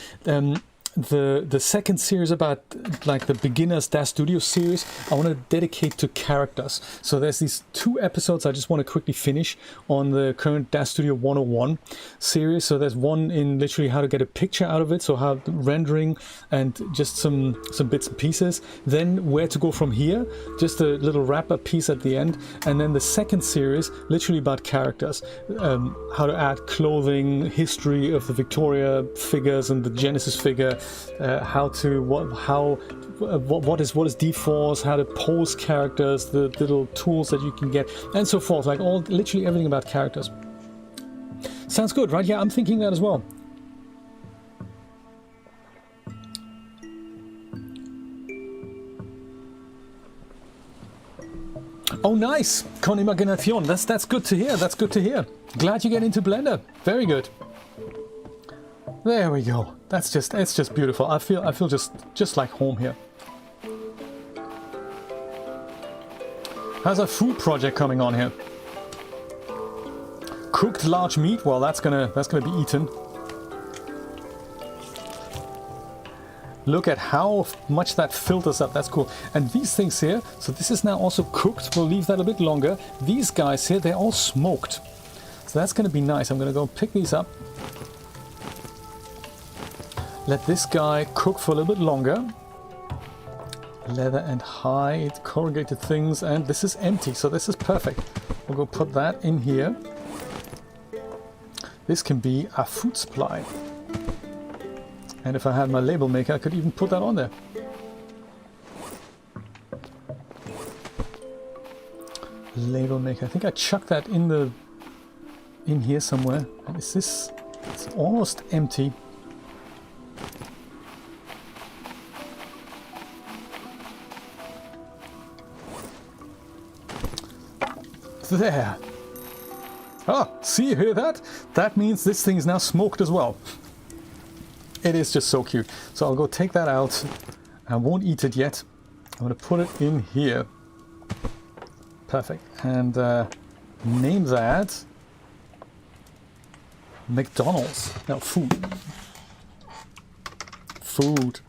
the second series about like the beginners DAS Studio series, I want to dedicate to characters. So there's these 2 episodes I just want to quickly finish on the current DAS Studio 101 series. So there's one in literally how to get a picture out of it, so how rendering and just some bits and pieces. Then where to go from here, just a little wrap-up piece at the end. And then the second series, literally about characters, how to add clothing, history of the Victoria figures and the Genesis figure. What is D-Force, how to pose characters, the little tools that you can get, and so forth. Like literally everything about characters. Sounds good, right? Yeah, I'm thinking that as well. Oh Oh, nice! Con Imaginación. That's good to hear. That's good to hear. Glad you get into Blender. Very good. There we go. It's just beautiful. I feel just like home here. How's our food project coming on here? Cooked large meat. Well, that's gonna be eaten. Look at how much that filters up. That's cool. And these things here, so this is now also cooked. We'll leave that a bit longer. These guys here, they're all smoked. So that's going to be nice. I'm going to go pick these up. Let this guy cook for a little bit longer. Leather and hide, corrugated things, and this is empty, so this is perfect. We'll go put that in here. This can be a food supply. And if I had my label maker, I could even put that on there. Label maker. I think I chucked that in here somewhere. And is this? It's almost empty. There. Oh, see, you hear that? That means this thing is now smoked as well. It is just so cute. So I'll go take that out. I won't eat it yet. I'm going to put it in here. Perfect. And name that McDonald's. No, food. Food.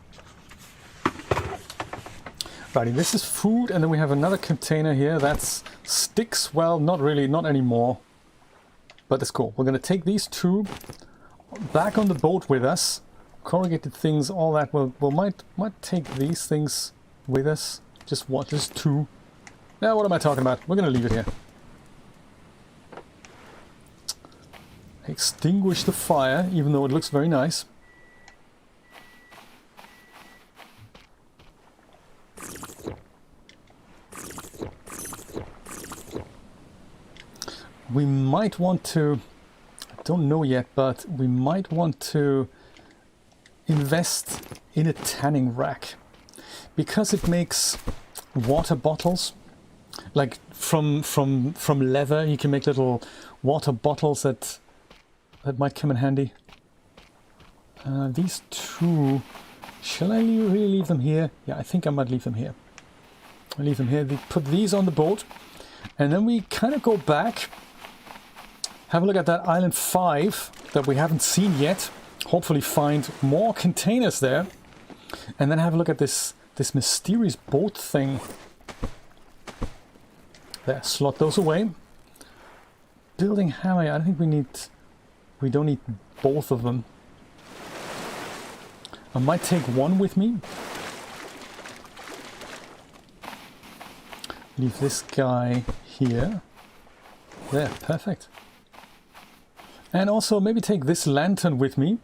Righty, this is food, and then we have another container here. That's sticks. Well, not really, not anymore. But it's cool. We're going to take these two back on the boat with us. Corrugated things, all that. We might take these things with us. Just what? Just two. Yeah, what am I talking about? We're going to leave it here. Extinguish the fire, even though it looks very nice. We might want to, I don't know yet, but we might want to invest in a tanning rack, because it makes water bottles, like from leather. You can make little water bottles that might come in handy. These two, shall I really leave them here? Yeah, I think I might leave them here. I'll leave them here. We put these on the boat, and then we kind of go back, have a look at that island 5 that we haven't seen yet. Hopefully find more containers there, and then have a look at this mysterious boat thing. There, slot those away. Building hammer. I don't think we don't need both of them. I might take one with me. Leave this guy here. There, perfect. And also maybe take this lantern with me.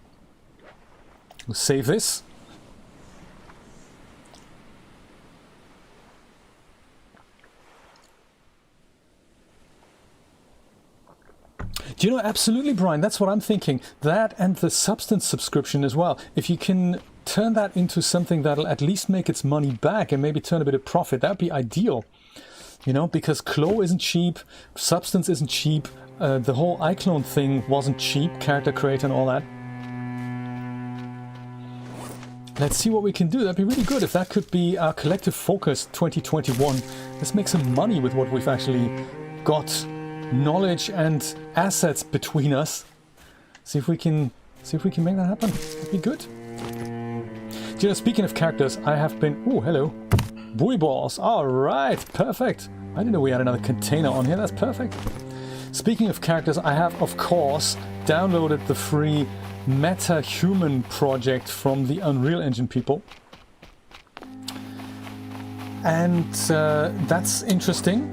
We'll save this. Do you know, absolutely, Brian, that's what I'm thinking. That and the substance subscription as well. If you can turn that into something that'll at least make its money back and maybe turn a bit of profit, that'd be ideal. You know, because Clo isn't cheap, substance isn't cheap, the whole iClone thing wasn't cheap, character creator and all that. Let's see what we can do. That'd be really good if that could be our collective focus 2021. Let's make some money with what we've actually got, knowledge and assets between us. See if we can make that happen. That'd be good. Do you know, speaking of characters, I have been... Oh, hello. Buoy balls. All right, perfect. I didn't know we had another container on here. That's perfect. Speaking of characters, I have, of course, downloaded the free Meta-Human project from the Unreal Engine people. And that's interesting.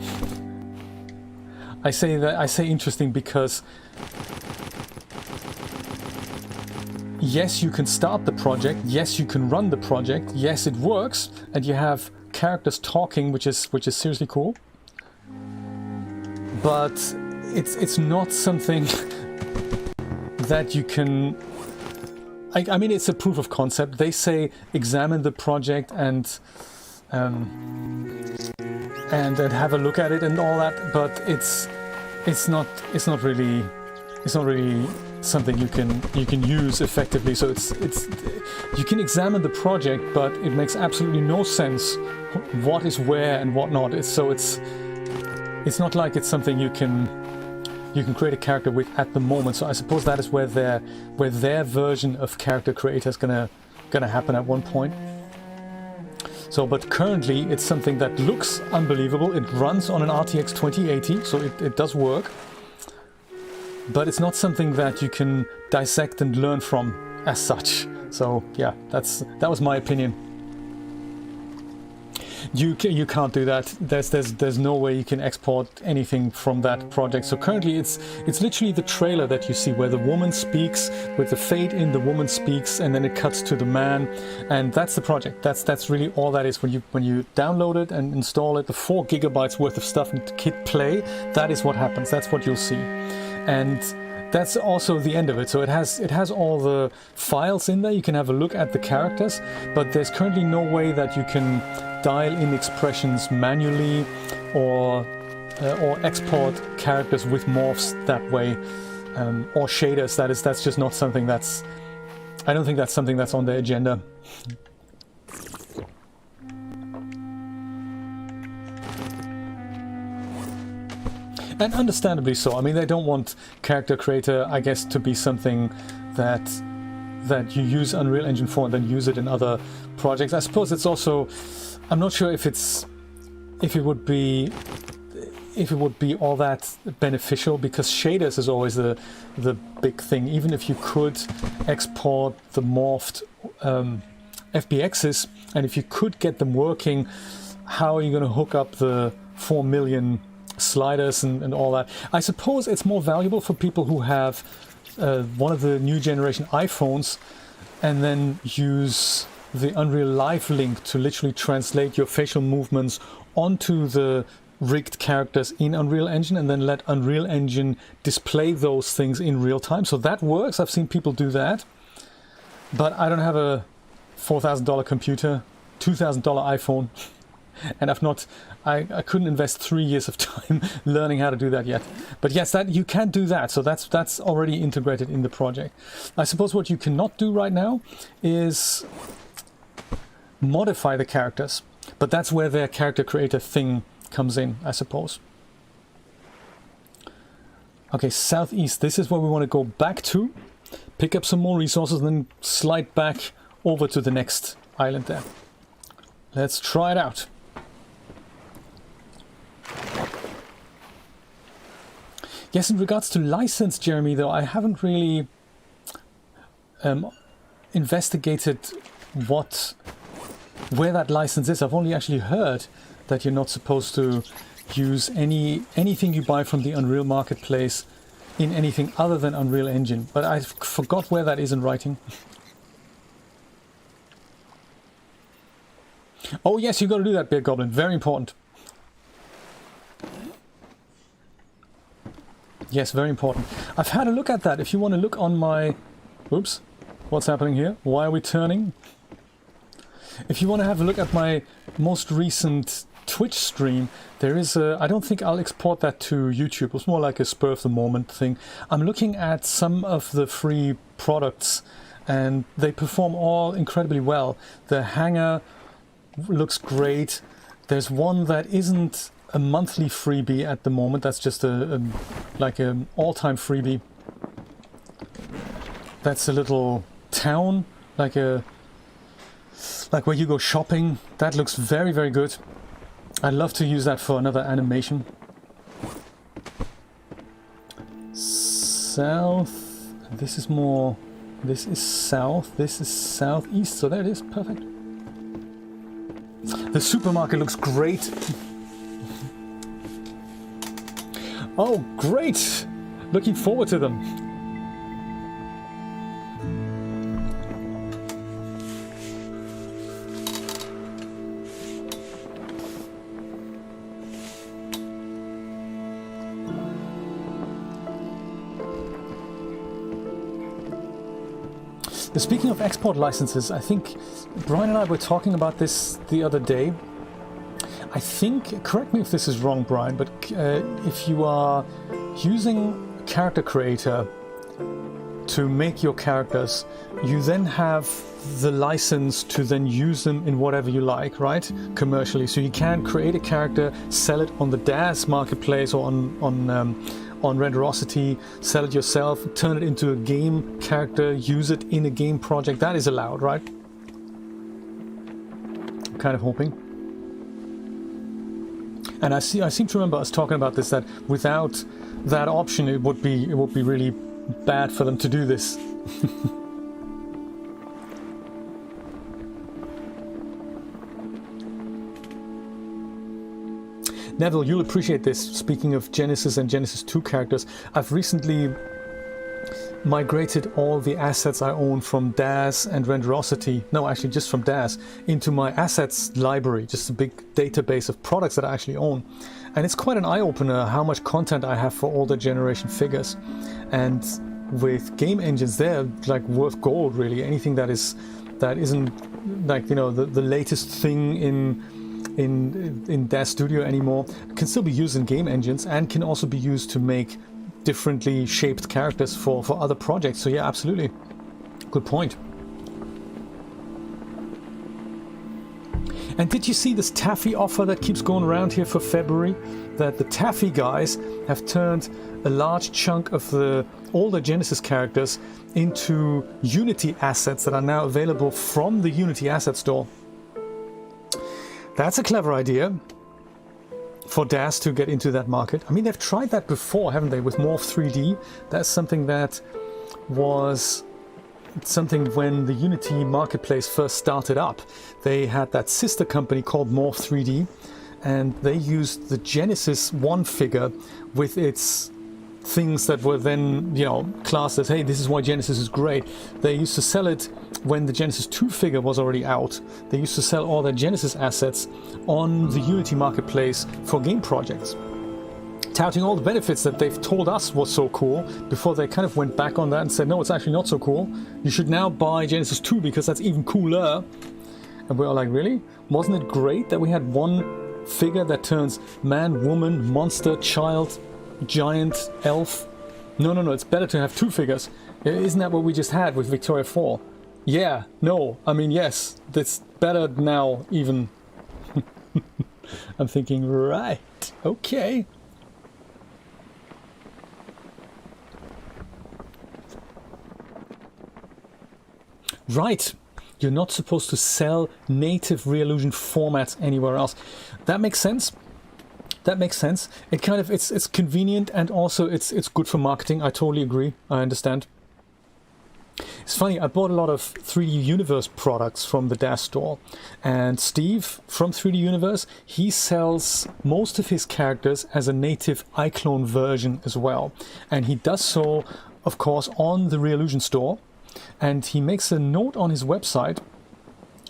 I say interesting because yes, you can start the project, yes, you can run the project, yes, it works, and you have characters talking, which is seriously cool. But it's not something that you can... I mean, it's a proof of concept. They say examine the project and and then have a look at it and all that. But it's not really something you can use effectively. So it's you can examine the project, but it makes absolutely no sense what is where and what not. It's not like it's something you can create a character with at the moment. So I suppose that is where their version of character creator is gonna happen at one point. So, but currently it's something that looks unbelievable. It runs on an RTX 2080, so it does work. But it's not something that you can dissect and learn from as such. So yeah, that was my opinion. You can't do that. There's no way you can export anything from that project. So currently it's literally the trailer that you see where the woman speaks, with the fade in, the woman speaks, and then it cuts to the man, and that's the project. That's really all that is. When you download it and install it, the 4 gigabytes worth of stuff and hit play, that is what happens. That's what you'll see. And that's also the end of it. So it has all the files in there. You can have a look at the characters, but there's currently no way that you can dial in expressions manually or export characters with morphs that way, or shaders. That's just not something I don't think that's something that's on the agenda. And understandably so. I mean, they don't want character creator, I guess, to be something that you use Unreal Engine for and then use it in other projects. I suppose it's also, I'm not sure if it would be all that beneficial, because shaders is always the big thing. Even if you could export the morphed FBXs, and if you could get them working, how are you going to hook up the 4 million sliders and all that? I suppose it's more valuable for people who have one of the new generation iPhones and then use the Unreal Live link to literally translate your facial movements onto the rigged characters in Unreal Engine, and then let Unreal Engine display those things in real time. So that works. I've seen people do that, but I don't have a $4,000 computer, $2,000 iPhone, and I couldn't invest 3 years of time learning how to do that yet. But yes, that you can do that. So that's already integrated in the project. I suppose what you cannot do right now is modify the characters, but that's where their character creator thing comes in, I suppose. Okay, southeast. This is where we want to go back to, pick up some more resources, and then slide back over to the next island there. Let's try it out. Yes, in regards to license, Jeremy, though, I haven't really investigated where that license is. I've only actually heard that you're not supposed to use anything you buy from the Unreal Marketplace in anything other than Unreal Engine. But I forgot where that is in writing. Oh yes, you've got to do that, Beard Goblin. Very important. Yes, very important. I've had a look at that. If you want to look on my... Oops. What's happening here? Why are we turning? If you want to have a look at my most recent Twitch stream, there is a... I don't think I'll export that to YouTube. It's more like a spur of the moment thing. I'm looking at some of the free products, and they perform all incredibly well. The hanger looks great. There's one that isn't a monthly freebie at the moment. That's just like an all-time freebie. That's a little town, like where you go shopping. That looks very, very good. I'd love to use that for another animation. South. This is more. This is south. This is southeast. So there it is. Perfect. The supermarket looks great. Oh, great! Looking forward to them. Speaking of export licenses, I think Brian and I were talking about this the other day. I think, correct me if this is wrong, Brian, but if you are using Character Creator to make your characters, you then have the license to then use them in whatever you like, right? Commercially. So you can create a character, sell it on the DAS marketplace or on Renderosity, sell it yourself, turn it into a game character, use it in a game project. That is allowed, right? I'm kind of hoping. And I seem to remember us talking about this, that without that option it would be really bad for them to do this. Neville, you'll appreciate this. Speaking of Genesis and Genesis 2 characters, I've recently migrated all the assets I own from DAS and Renderosity, no, actually just from DAS, into my assets library, just a big database of products that I actually own. And it's quite an eye-opener how much content I have for older generation figures. And with game engines, they're like worth gold, really. Anything that isn't like, you know, the latest thing in DAS Studio anymore can still be used in game engines and can also be used to make differently shaped characters for other projects. So yeah, absolutely. Good point. And did you see this Taffy offer that keeps going around here for February? That the Taffy guys have turned a large chunk of the older Genesis characters into Unity assets that are now available from the Unity Asset Store. That's a clever idea for DAS to get into that market. I mean, they've tried that before, haven't they, with Morph 3D? That's something that was something when the Unity marketplace first started up. They had that sister company called Morph 3D, and they used the Genesis 1 figure with its things that were then, you know, classed as, hey, this is why Genesis is great. They used to sell it when the Genesis 2 figure was already out. They used to sell all their Genesis assets on the Unity marketplace for game projects, touting all the benefits that they've told us was so cool before they kind of went back on that and said, no, it's actually not so cool. You should now buy Genesis 2 because that's even cooler. And we're all like, really? Wasn't it great that we had one figure that turns man, woman, monster, child, giant, elf? No, it's better to have two figures. Isn't that what we just had with Victoria 4? Yeah, no, I mean, yes, that's better now even. I'm thinking, right, okay. Right, you're not supposed to sell native Reallusion formats anywhere else. That makes sense. That makes sense. It kind of, it's convenient, and also it's good for marketing. I totally agree. I understand. It's funny, I bought a lot of 3D Universe products from the DAS store, and Steve from 3D Universe, he sells most of his characters as a native iClone version as well. And he does so, of course, on the Reallusion store, and he makes a note on his website,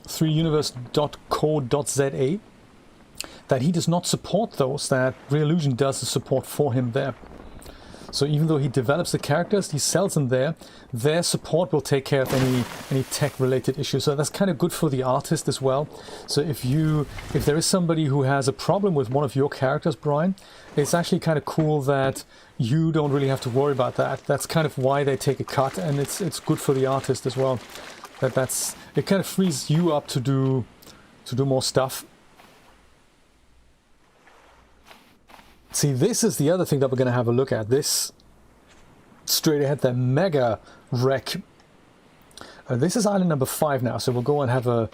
3duniverse.co.za, that he does not support those, that Reallusion does the support for him there. So even though he develops the characters, he sells them there, their support will take care of any tech-related issues. So that's kind of good for the artist as well. So if there is somebody who has a problem with one of your characters, Brian, it's actually kind of cool that you don't really have to worry about that. That's kind of why they take a cut, and it's good for the artist as well. It kind of frees you up to do more stuff. See, this is the other thing that we're going to have a look at. This straight ahead, the mega wreck. This is island number 5 now, so we'll go and have a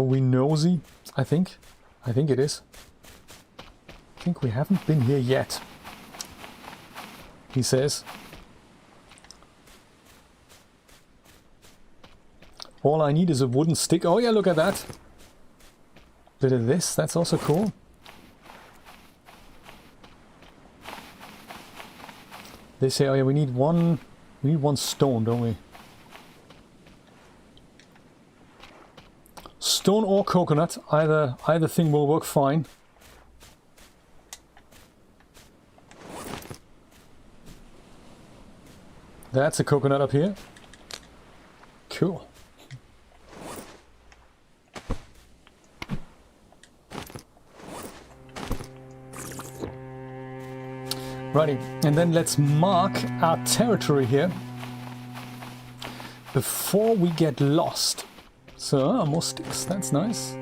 wee nosy. I think it is. I think we haven't been here yet, he says. All I need is a wooden stick. Oh yeah, look at that. Bit of this. That's also cool. They say, oh yeah, we need one stone, don't we? Stone or coconut, either thing will work fine. That's a coconut up here. Cool. Righty, and then let's mark our territory here before we get lost. So, more sticks, that's nice.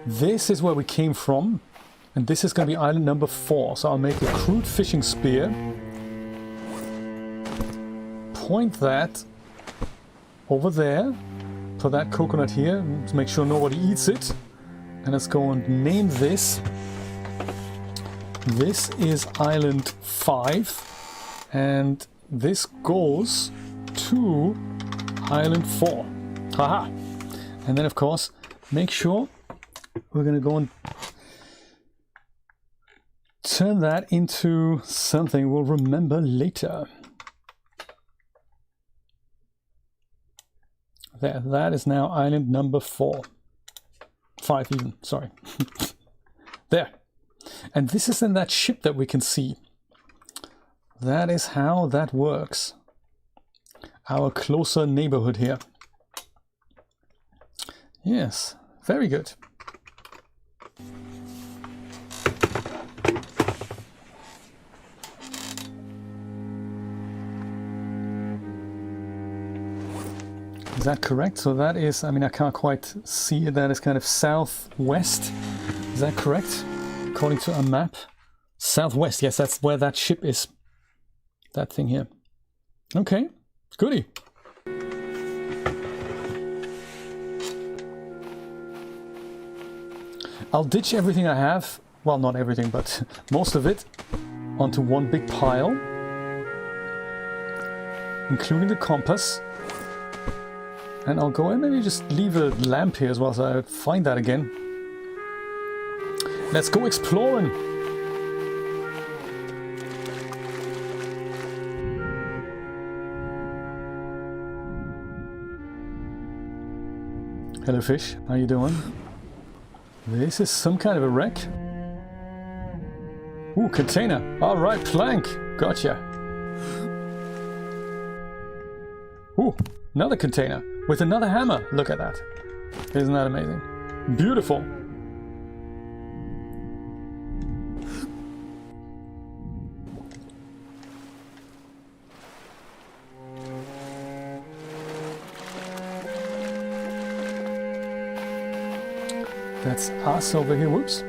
This is where we came from, and this is going to be island number 4. So I'll make a crude fishing spear, point that over there for that coconut here, to make sure nobody eats it. And let's go and name this. This is island 5, and this goes to island 4. Haha! And then of course, make sure we're going to go and turn that into something we'll remember later. There, that is now island number 4. 5 even, sorry. There. And this is then that ship that we can see. That is how that works. Our closer neighborhood here. Yes, very good. Is that correct? So that is, I mean, I can't quite see it. That is kind of southwest. Is that correct? According to a map. Southwest, yes, that's where that ship is. That thing here. Okay, goody. I'll ditch everything I have. Well, not everything, but most of it onto one big pile. Including the compass. And I'll go and maybe just leave a lamp here as well, so I find that again. Let's go exploring! Hello fish, how you doing? This is some kind of a wreck. Ooh, container! Alright, plank! Gotcha! Ooh, another container! With another hammer. Look at that. Isn't that amazing? Beautiful. That's us over here. Whoops.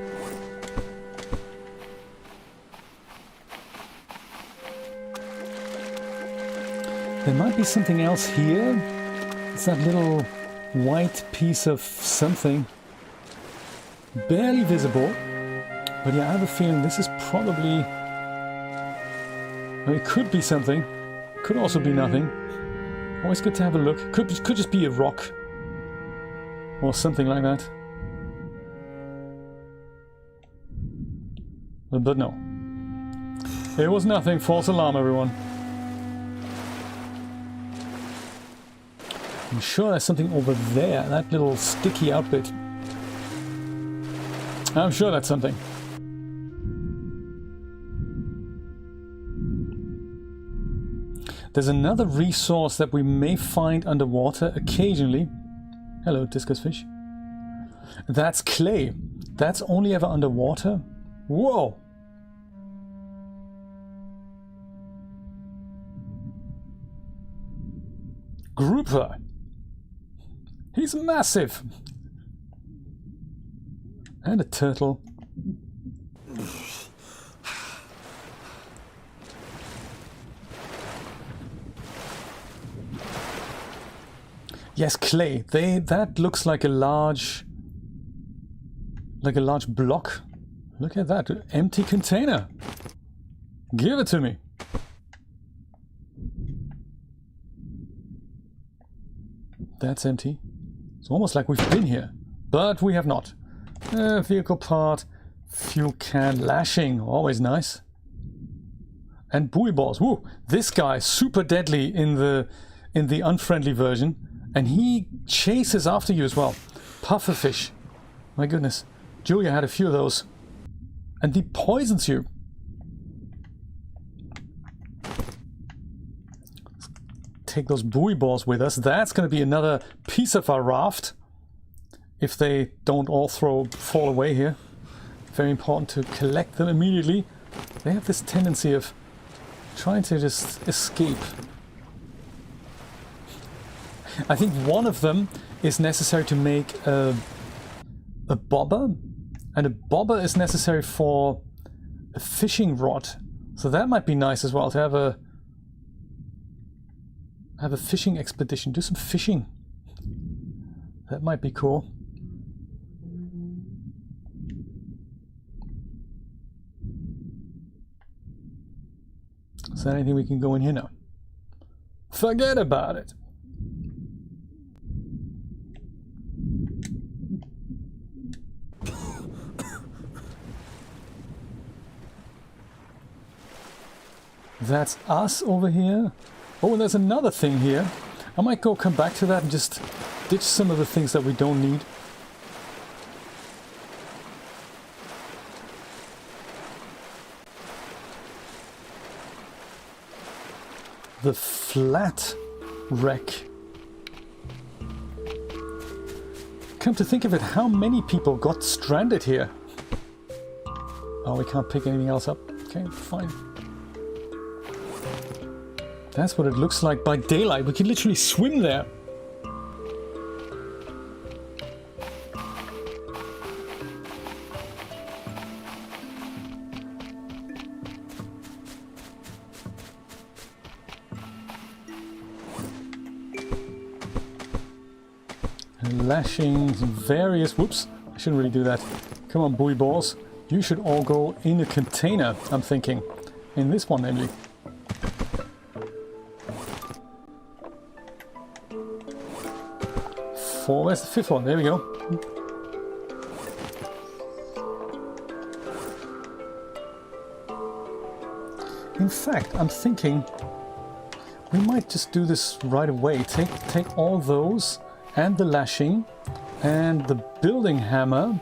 There might be something else here. It's that little white piece of something, barely visible, but yeah, I have a feeling this is probably, well, it could be something, could also be nothing. Always good to have a look. Could just be a rock or something like that. But no, it was nothing. False alarm, everyone. I'm sure there's something over there, that little sticky outbit. I'm sure that's something. There's another resource that we may find underwater occasionally. Hello, discus fish. That's clay. That's only ever underwater. Whoa! Grouper. He's massive! And a turtle. Yes, clay. That looks like a large block. Look at that, empty container. Give it to me. That's empty. It's almost like we've been here, but we have not. Vehicle part, fuel can, lashing, always nice. And buoy balls. Woo! This guy super deadly in the unfriendly version, and he chases after you as well. Pufferfish. My goodness, Julia had a few of those, and he poisons you. Take those buoy balls with us. That's going to be another piece of our raft if they don't all fall away here. Very important to collect them immediately. They have this tendency of trying to just escape. I think one of them is necessary to make a bobber, and a bobber is necessary for a fishing rod. So that might be nice as well, to have a fishing expedition, do some fishing. That might be cool. Is there anything we can go in here now? Forget about it. That's us over here. Oh, and there's another thing here. I might come back to that and just ditch some of the things that we don't need. The flat wreck. Come to think of it, how many people got stranded here? Oh, we can't pick anything else up. Okay, fine. That's what it looks like by daylight. We can literally swim there. Lashings, various... Whoops, I shouldn't really do that. Come on, buoy balls. You should all go in a container, I'm thinking. In this one, namely. Where's the fifth one? There we go. In fact, I'm thinking we might just do this right away. Take all those and the lashing and the building hammer,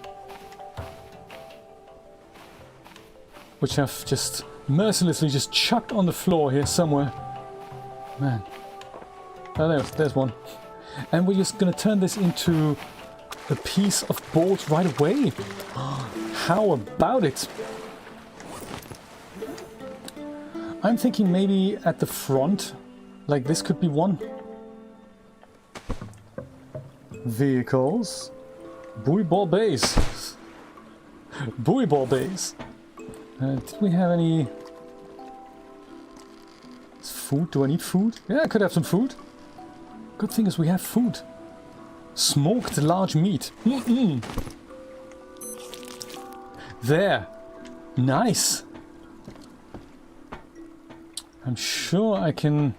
which I've just mercilessly just chucked on the floor here somewhere. Man. Oh, there's one. And we're just going to turn this into a piece of bolt right away. How about it? I'm thinking maybe at the front, like this could be one. Vehicles. Buoy ball bays. Buoy ball bays. Did we have any... food? Do I need food? Yeah, I could have some food. Good thing is we have food. Smoked large meat. There. Nice. I'm sure I can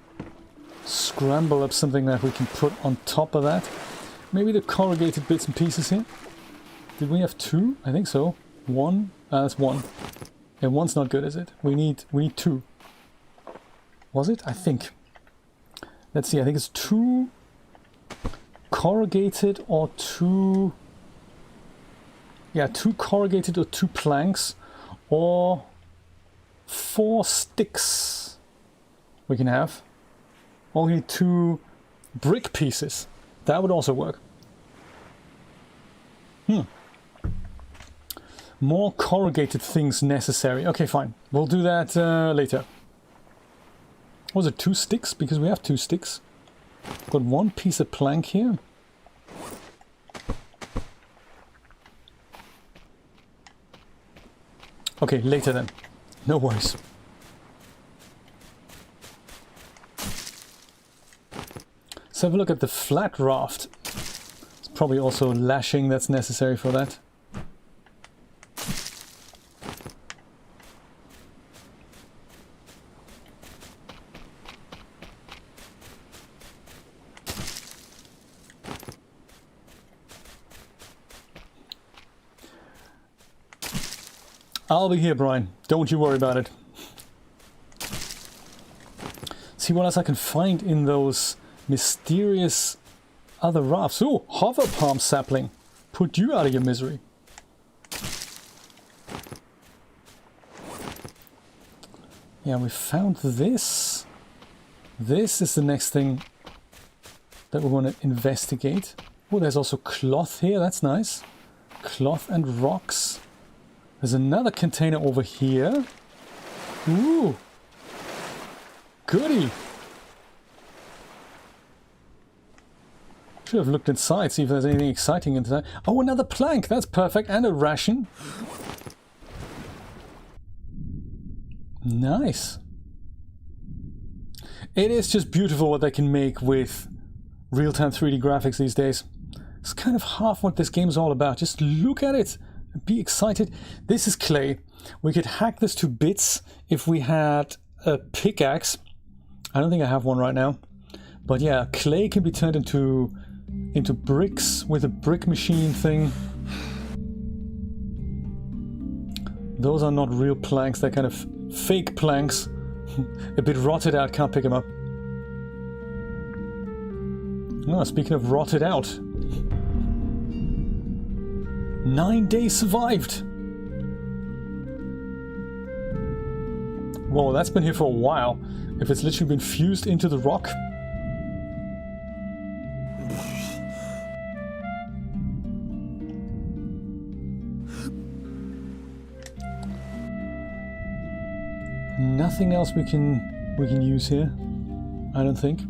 scramble up something that we can put on top of that. Maybe the corrugated bits and pieces here. Did we have two? I think so. One. That's one. And one's not good, is it? We need two. Was it? I think. Let's see, I think it's two corrugated or two... Yeah, two corrugated or two planks or 4 sticks we can have. Or we need 2 brick pieces. That would also work. More corrugated things necessary. Okay, fine. We'll do that later. Was it 2 sticks? Because we have 2 sticks. Got 1 piece of plank here. Okay, later then. No worries. Let's have a look at the flat raft. It's probably also lashing that's necessary for that. I'll be here, Brian. Don't you worry about it. See what else I can find in those mysterious other rafts. Ooh, hover palm sapling. Put you out of your misery. Yeah, we found this. This is the next thing that we want to investigate. Oh, there's also cloth here. That's nice. Cloth and rocks. There's another container over here. Ooh. Goody. Should have looked inside, see if there's anything exciting inside. Oh, another plank. That's perfect. And a ration. Nice. It is just beautiful what they can make with real-time 3D graphics these days. It's kind of half what this game is all about. Just look at it and be excited. This is clay. We could hack this to bits if we had a pickaxe. I don't think I have one right now. But yeah, clay can be turned into bricks with a brick machine thing. Those are not real planks, they're kind of fake planks. A bit rotted out, can't pick them up. Oh, speaking of rotted out. 9 days survived! Whoa, that's been here for a while. If it's literally been fused into the rock. Nothing else we can use here, I don't think.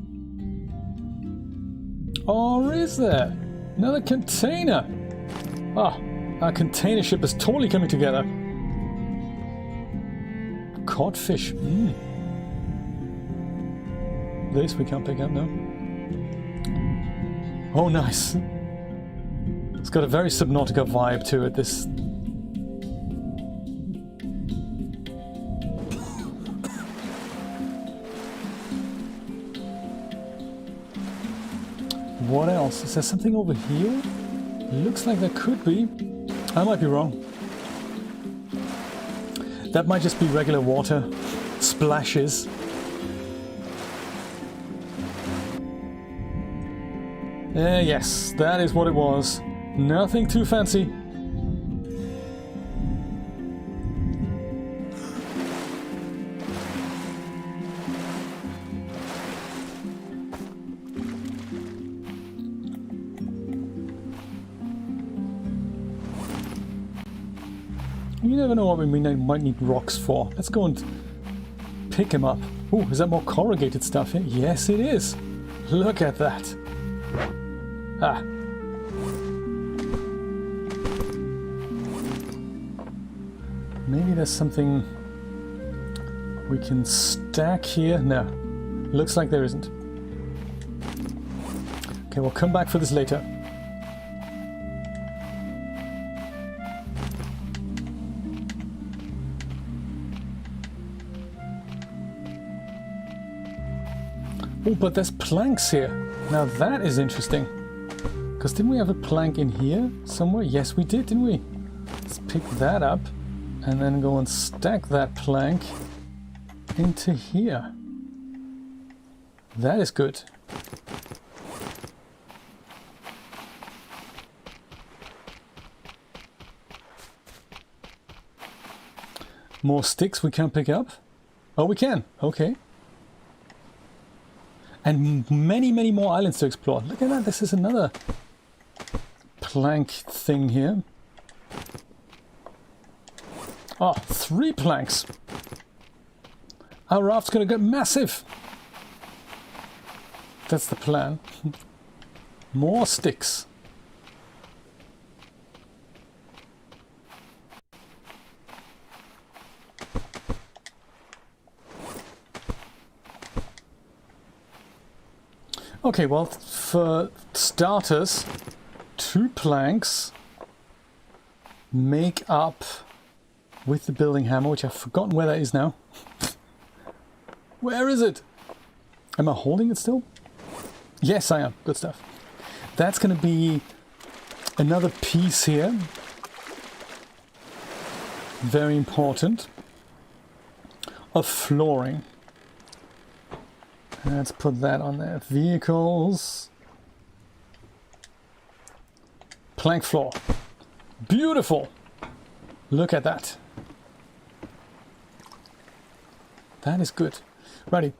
Or is there? Another container! Ah, our container ship is totally coming together. Caught fish. This we can't pick up now. Oh, nice. It's got a very Subnautica vibe to it, this. What else? Is there something over here? Looks like there could be. I might be wrong. That might just be regular water. Splashes. Yes, that is what it was. Nothing too fancy. You never know what we might need rocks for. Let's go and pick him up. Oh, is that more corrugated stuff here? Yes, it is. Look at that. Ah. Maybe there's something we can stack here. No. Looks like there isn't. Okay, we'll come back for this later. Oh, but there's planks here. Now that is interesting. Because didn't we have a plank in here somewhere? Yes, we did, didn't we? Let's pick that up and then go and stack that plank into here. That is good. More sticks we can't pick up? Oh, we can. Okay. And many, many more islands to explore. Look at that, this is another plank thing here. Oh, 3 planks. Our raft's gonna get massive. That's the plan. More sticks. Okay, well, for starters, 2 planks make up with the building hammer, which I've forgotten where that is now. Where is it? Am I holding it still? Yes, I am. Good stuff. That's going to be another piece here. Very important. Of flooring. Let's put that on there. Vehicles. Plank floor. Beautiful. Look at that. That is good. Righty.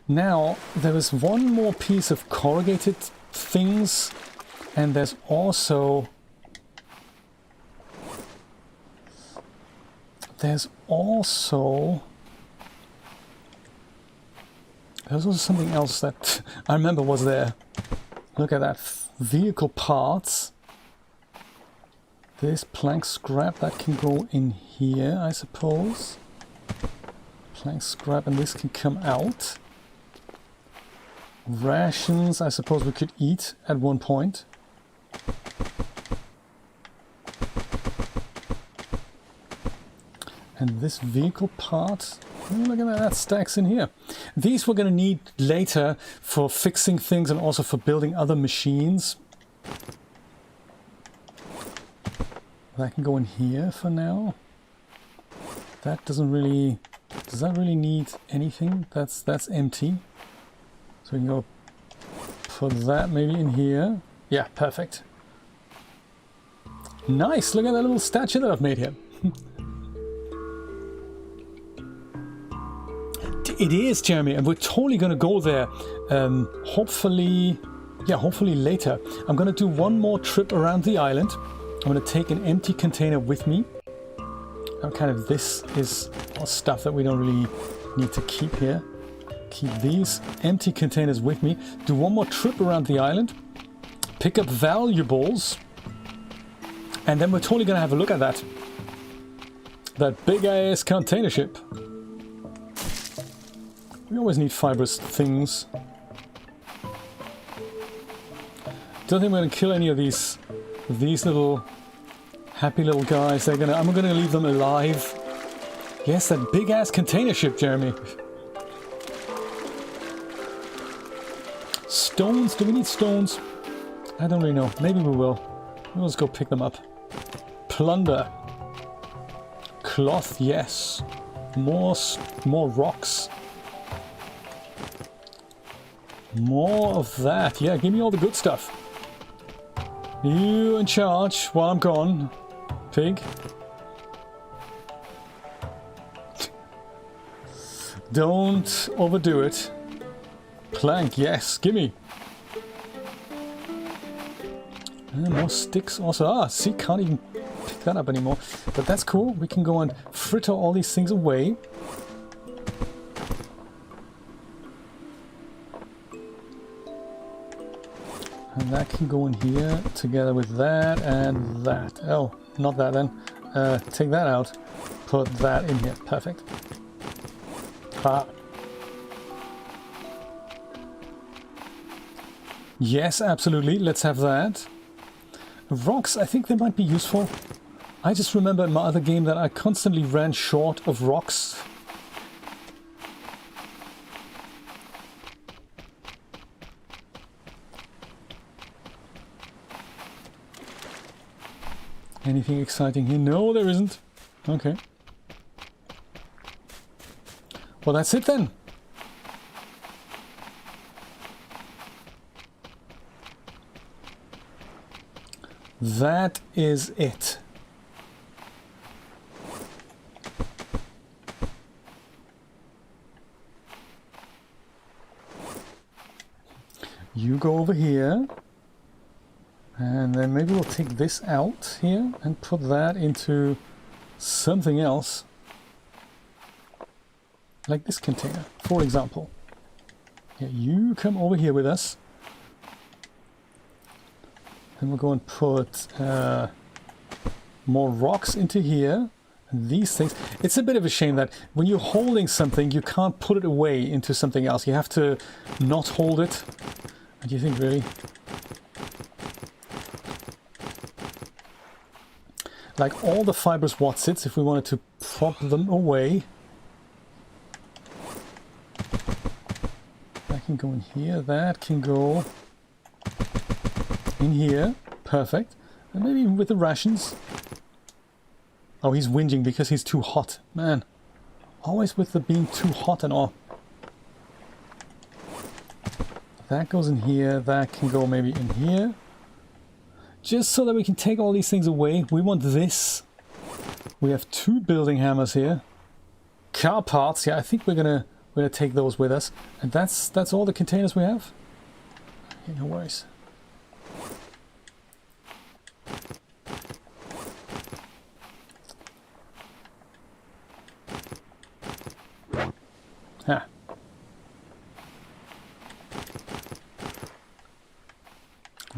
Now, there was one more piece of corrugated things. And there's also There's also something else that I remember was there. Look at that. Vehicle parts. This plank scrap that can go in here, I suppose. Plank scrap, and this can come out. Rations, I suppose we could eat at one point. And this vehicle part, oh, look at that, that stacks in here. These we're going to need later for fixing things and also for building other machines. That can go in here for now. That doesn't really... Does that really need anything? That's empty. So we can go put that maybe in here. Yeah, perfect. Nice! Look at that little statue that I've made here. It is, Jeremy, and we're totally going to go there. Hopefully later. I'm going to do one more trip around the island. I'm going to take an empty container with me. Kind of this is all stuff that we don't really need to keep here. Keep these empty containers with me. Do one more trip around the island. Pick up valuables. And then we're totally going to have a look at that. That big ass container ship. We always need fibrous things. Don't think we're going to kill any of these little happy little guys. I'm gonna leave them alive. Yes, that big ass container ship, Jeremy. Stones? Do we need stones? I don't really know. Maybe we will. Let's go pick them up. Plunder. Cloth, yes. More rocks. More of that. Yeah, give me all the good stuff. You in charge while I'm gone, pig. Don't overdo it. Plank, yes, gimme. And more sticks also. See, can't even pick that up anymore. But that's cool. We can go and fritter all these things away. And that can go in here together with that and that. Oh, not that then. Take that out. Put that in here. Perfect. Ah. Yes, absolutely. Let's have that. Rocks, I think they might be useful. I just remember in my other game that I constantly ran short of rocks. Anything exciting here? No, there isn't. Okay. Well, that's it then. That is it. You go over here. And then maybe we'll take this out here and put that into something else. Like this container, for example. Yeah, you come over here with us. And we'll go and put more rocks into here. And these things. It's a bit of a shame that when you're holding something, you can't put it away into something else. You have to not hold it. And you think, really? Like all the fibrous watsits, if we wanted to prop them away. That can go in here, that can go in here. Perfect. And maybe with the rations. Oh, he's whinging because he's too hot. Man, always with the being too hot and all. That goes in here, that can go maybe in here. Just so that we can take all these things away. We want this. We have 2 building hammers here. Car parts, yeah, I think we're gonna take those with us. And that's all the containers we have. Okay, no worries. Ah.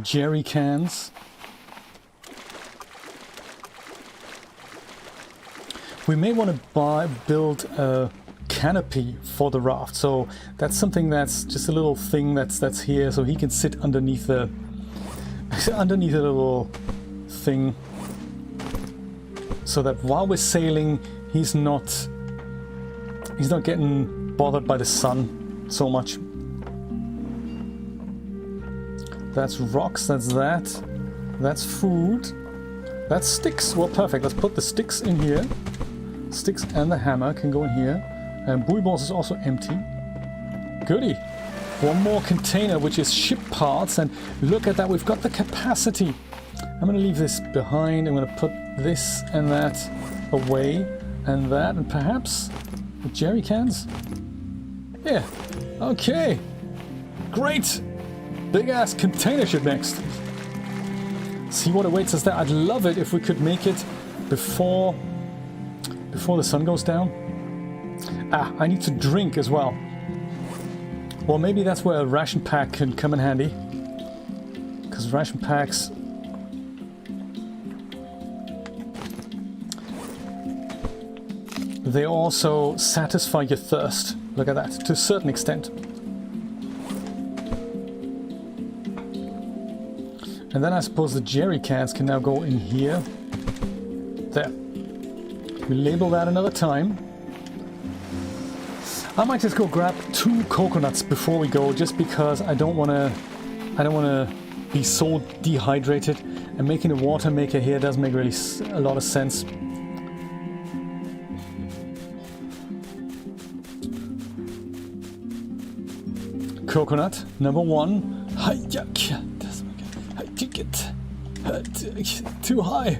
Jerry cans. We may want to build a canopy for the raft, so that's something that's just a little thing that's here, so he can sit underneath the little thing, so that while we're sailing, he's not getting bothered by the sun so much. That's rocks, that's food, that's sticks. Well, perfect. Let's put the sticks in here. Sticks and the hammer can go in here. And buoy balls is also empty. Goody. One more container, which is ship parts. And look at that, we've got the capacity. I'm going to leave this behind. I'm going to put this and that away. And that, and perhaps the jerry cans. Yeah. Okay. Great. Big ass container ship next. See what awaits us there. I'd love it if we could make it before the sun goes down. Ah, I need to drink as well. Well, maybe that's where a ration pack can come in handy. Because ration packs... they also satisfy your thirst. Look at that, to a certain extent. And then I suppose the jerry cans can now go in here. There. We label that another time. I might just go grab 2 coconuts before we go, just because I don't want to be so dehydrated. And making a water maker here doesn't make really a lot of sense. Coconut number 1. Too high.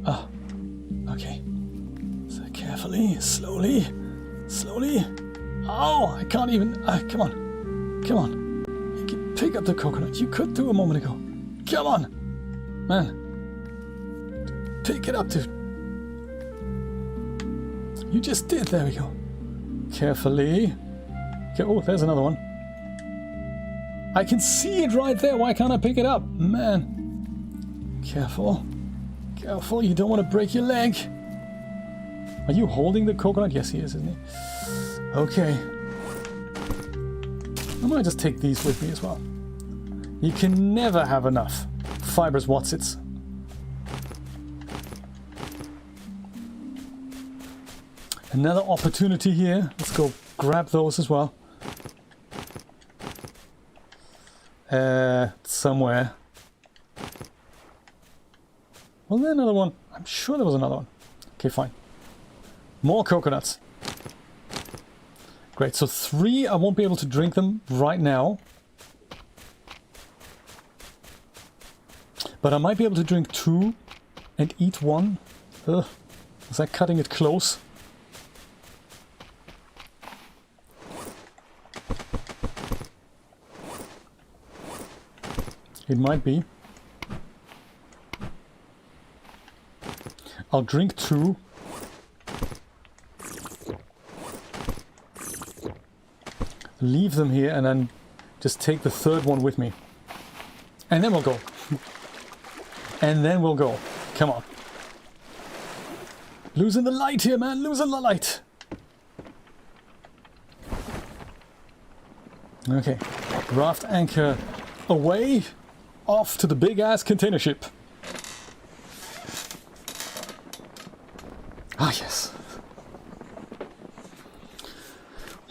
Ah, okay. So carefully, slowly. Oh, I can't even. Come on. You can pick up the coconut. You could do a moment ago. Come on, man. Pick it up, dude. You just did. There we go. Carefully. Okay, oh, there's another one. I can see it right there. Why can't I pick it up? Man. Careful. Careful. You don't want to break your leg. Are you holding the coconut? Yes, he is, isn't he? Okay. I might just take these with me as well. You can never have enough fibrous Watsits. Another opportunity here. Let's go grab those as well. Somewhere. Was there another one? I'm sure there was another one. Okay, fine. More coconuts. Great, so 3, I won't be able to drink them right now. But I might be able to drink 2 and eat 1. Ugh, is that cutting it close? It might be. I'll drink 2. Leave them here and then just take the 3rd one with me. And then we'll go. And then we'll go. Come on. Losing the light here, man. Losing the light. Okay. Raft anchor away. Off to the big ass container ship. Ah, yes.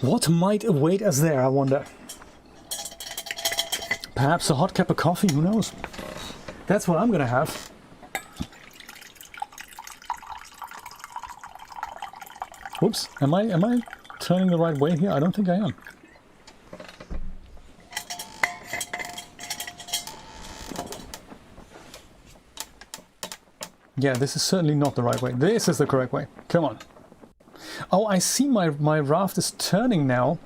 What might await us there, I wonder? Perhaps a hot cup of coffee, who knows? That's what I'm gonna have. Whoops, am I turning the right way here? I don't think I am. Yeah, this is certainly not the right way. This is the correct way. Come on. Oh, I see my raft is turning now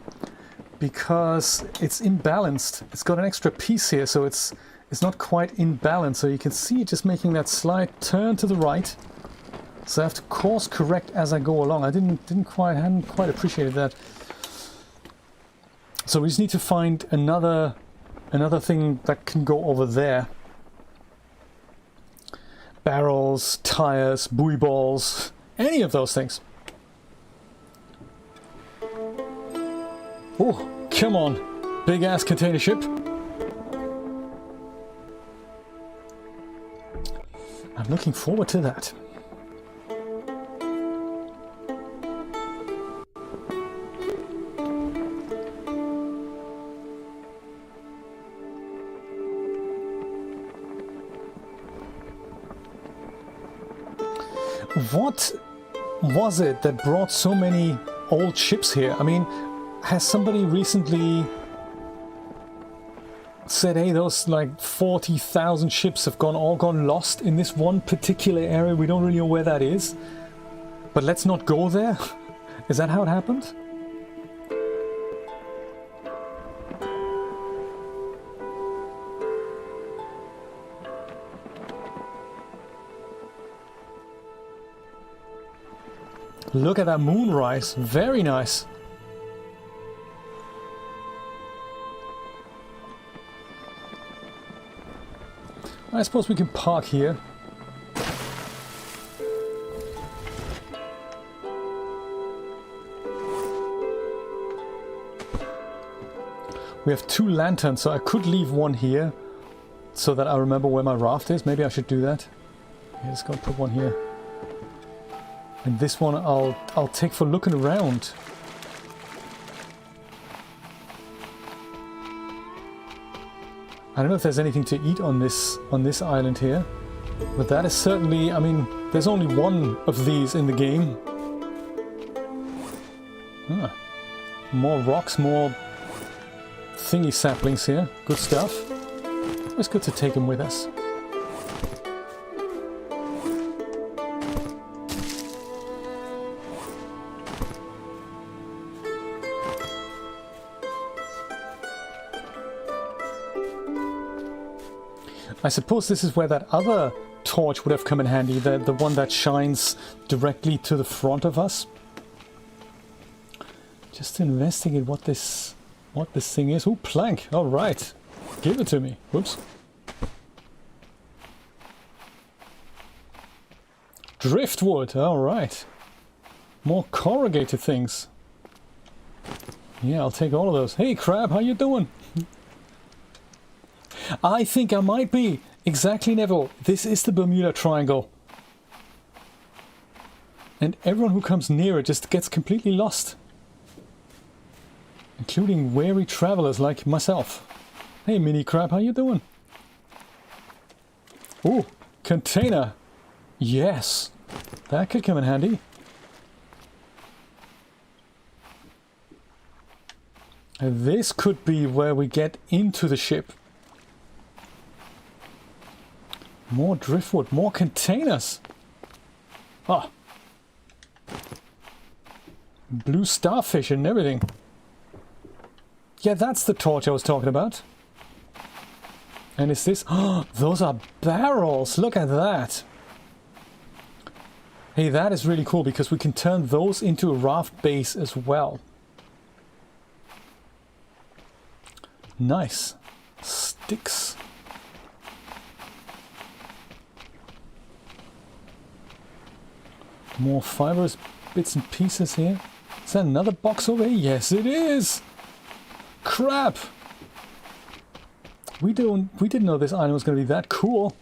because it's imbalanced. It's got an extra piece here, so it's not quite in balance. So you can see it just making that slight turn to the right. So I have to course correct as I go along. I hadn't quite appreciated that. So we just need to find another thing that can go over there. Barrels, tires, buoy balls, any of those things. Oh, come on, big ass container ship. I'm looking forward to that. What was it that brought so many old ships here? I mean, has somebody recently said, hey, those like 40,000 ships have all gone lost in this one particular area? We don't really know where that is. But let's not go there? Is that how it happened? Look at that moonrise. Very nice. I suppose we can park here. We have 2 lanterns, so I could leave one here so that I remember where my raft is. Maybe I should do that. Yeah, let's go put one here. And this one I'll take for looking around. I don't know if there's anything to eat on this island here, but that is certainly, I mean, there's only one of these in the game. Ah, more rocks, more thingy saplings here. Good stuff. It's good to take them with us. I suppose this is where that other torch would have come in handy, the one that shines directly to the front of us. Just to investigate what this thing is. Oh, plank. All right. Give it to me. Whoops. Driftwood. All right. More corrugated things. Yeah, I'll take all of those. Hey, crab, how you doing? I think I might be. Exactly, Neville. This is the Bermuda Triangle. And everyone who comes near it just gets completely lost. Including wary travelers like myself. Hey, mini crab, how you doing? Ooh, container. Yes. That could come in handy. And this could be where we get into the ship. More driftwood, more containers. Ah. Blue starfish and everything. Yeah, that's the torch I was talking about. And is this... Oh, those are barrels. Look at that. Hey, that is really cool because we can turn those into a raft base as well. Nice. Sticks. More fibrous bits and pieces here. Is that another box over here? Yes, it is! Crap! We didn't know this island was going to be that cool.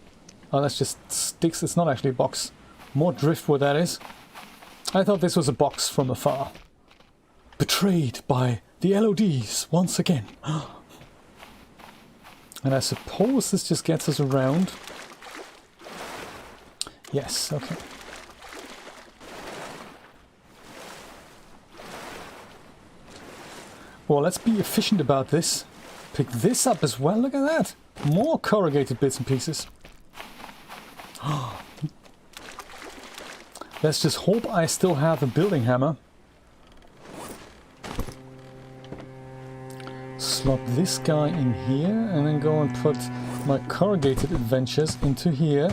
Oh, that's just sticks. It's not actually a box. More driftwood, that is. I thought this was a box from afar. Betrayed by the LODs once again. And I suppose this just gets us around. Yes, okay. Well, let's be efficient about this. Pick this up as well. Look at that. More corrugated bits and pieces. Let's just hope I still have a building hammer. Slot this guy in here and then go and put my corrugated adventures into here.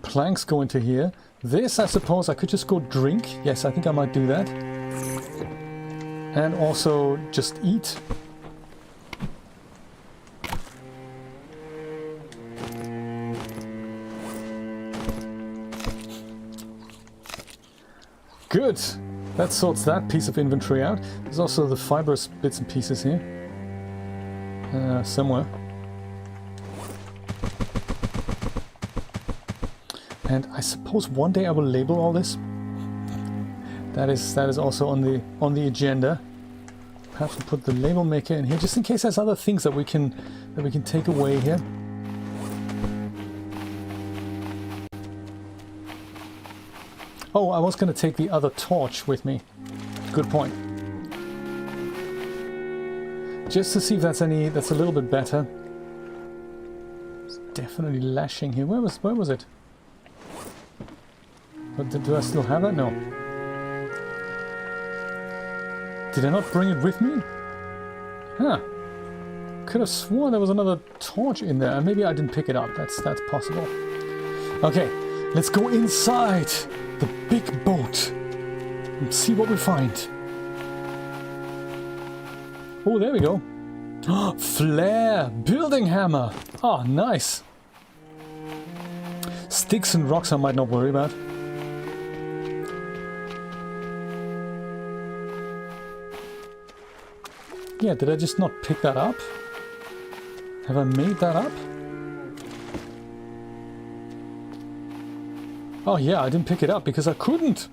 Planks go into here. This, I suppose, I could just go drink. Yes, I think I might do that. And also just eat. Good. That sorts that piece of inventory out. There's also the fibrous bits and pieces here. Somewhere. And I suppose one day I will label all this. That is also on the agenda. Perhaps we'll put the label maker in here, just in case there's other things that we can take away here. Oh, I was going to take the other torch with me. Good point. Just to see if that's a little bit better. It's definitely lashing here. Where was it? But do I still have that? No. Did I not bring it with me? Huh. Could have sworn there was another torch in there. Maybe I didn't pick it up. That's possible. Okay, let's go inside the big boat and see what we find. Oh, there we go. Flare! Building hammer! Oh, nice. Sticks and rocks I might not worry about. Yeah, did I just not pick that up? Have I made that up? Oh yeah, I didn't pick it up because I couldn't.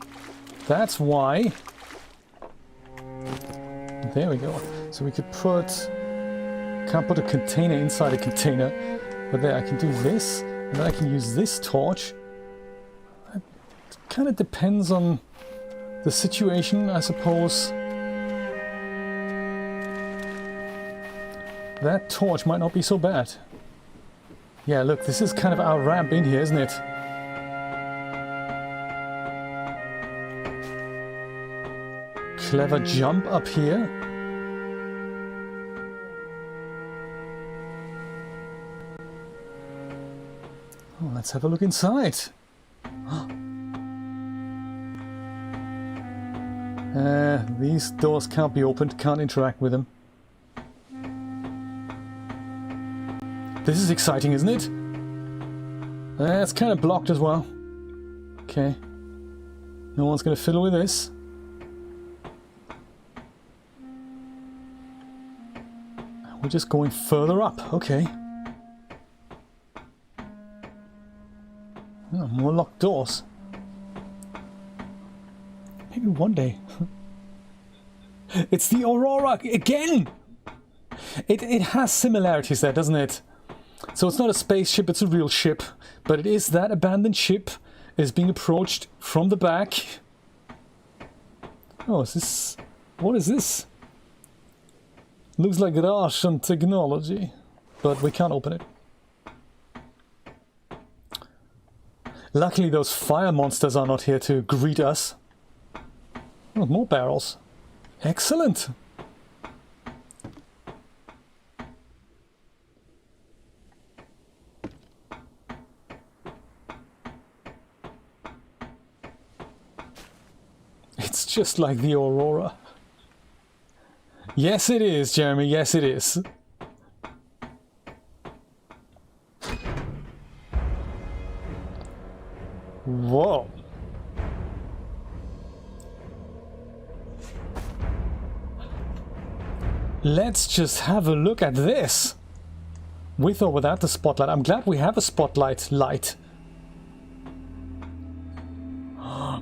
That's why. There we go. So we could put... Can't put a container inside a container. But there, I can do this. And then I can use this torch. It kind of depends on the situation, I suppose. That torch might not be so bad. Yeah, look, this is kind of our ramp in here, isn't it? Clever jump up here. Oh, let's have a look inside. These doors can't be opened, can't interact with them. This is exciting, isn't it? It's kind of blocked as well. Okay. No one's going to fiddle with this. We're just going further up. Okay. Oh, more locked doors. Maybe one day. It's the Aurora again! It has similarities there, doesn't it? So it's not a spaceship, it's a real ship. But it is that abandoned ship is being approached from the back. Oh, is this... What is this? Looks like Russian technology. But we can't open it. Luckily those fire monsters are not here to greet us. Oh, more barrels. Excellent! It's just like the Aurora. Yes it is, Jeremy, yes it is. Whoa. Let's just have a look at this. With or without the spotlight. I'm glad we have a spotlight light.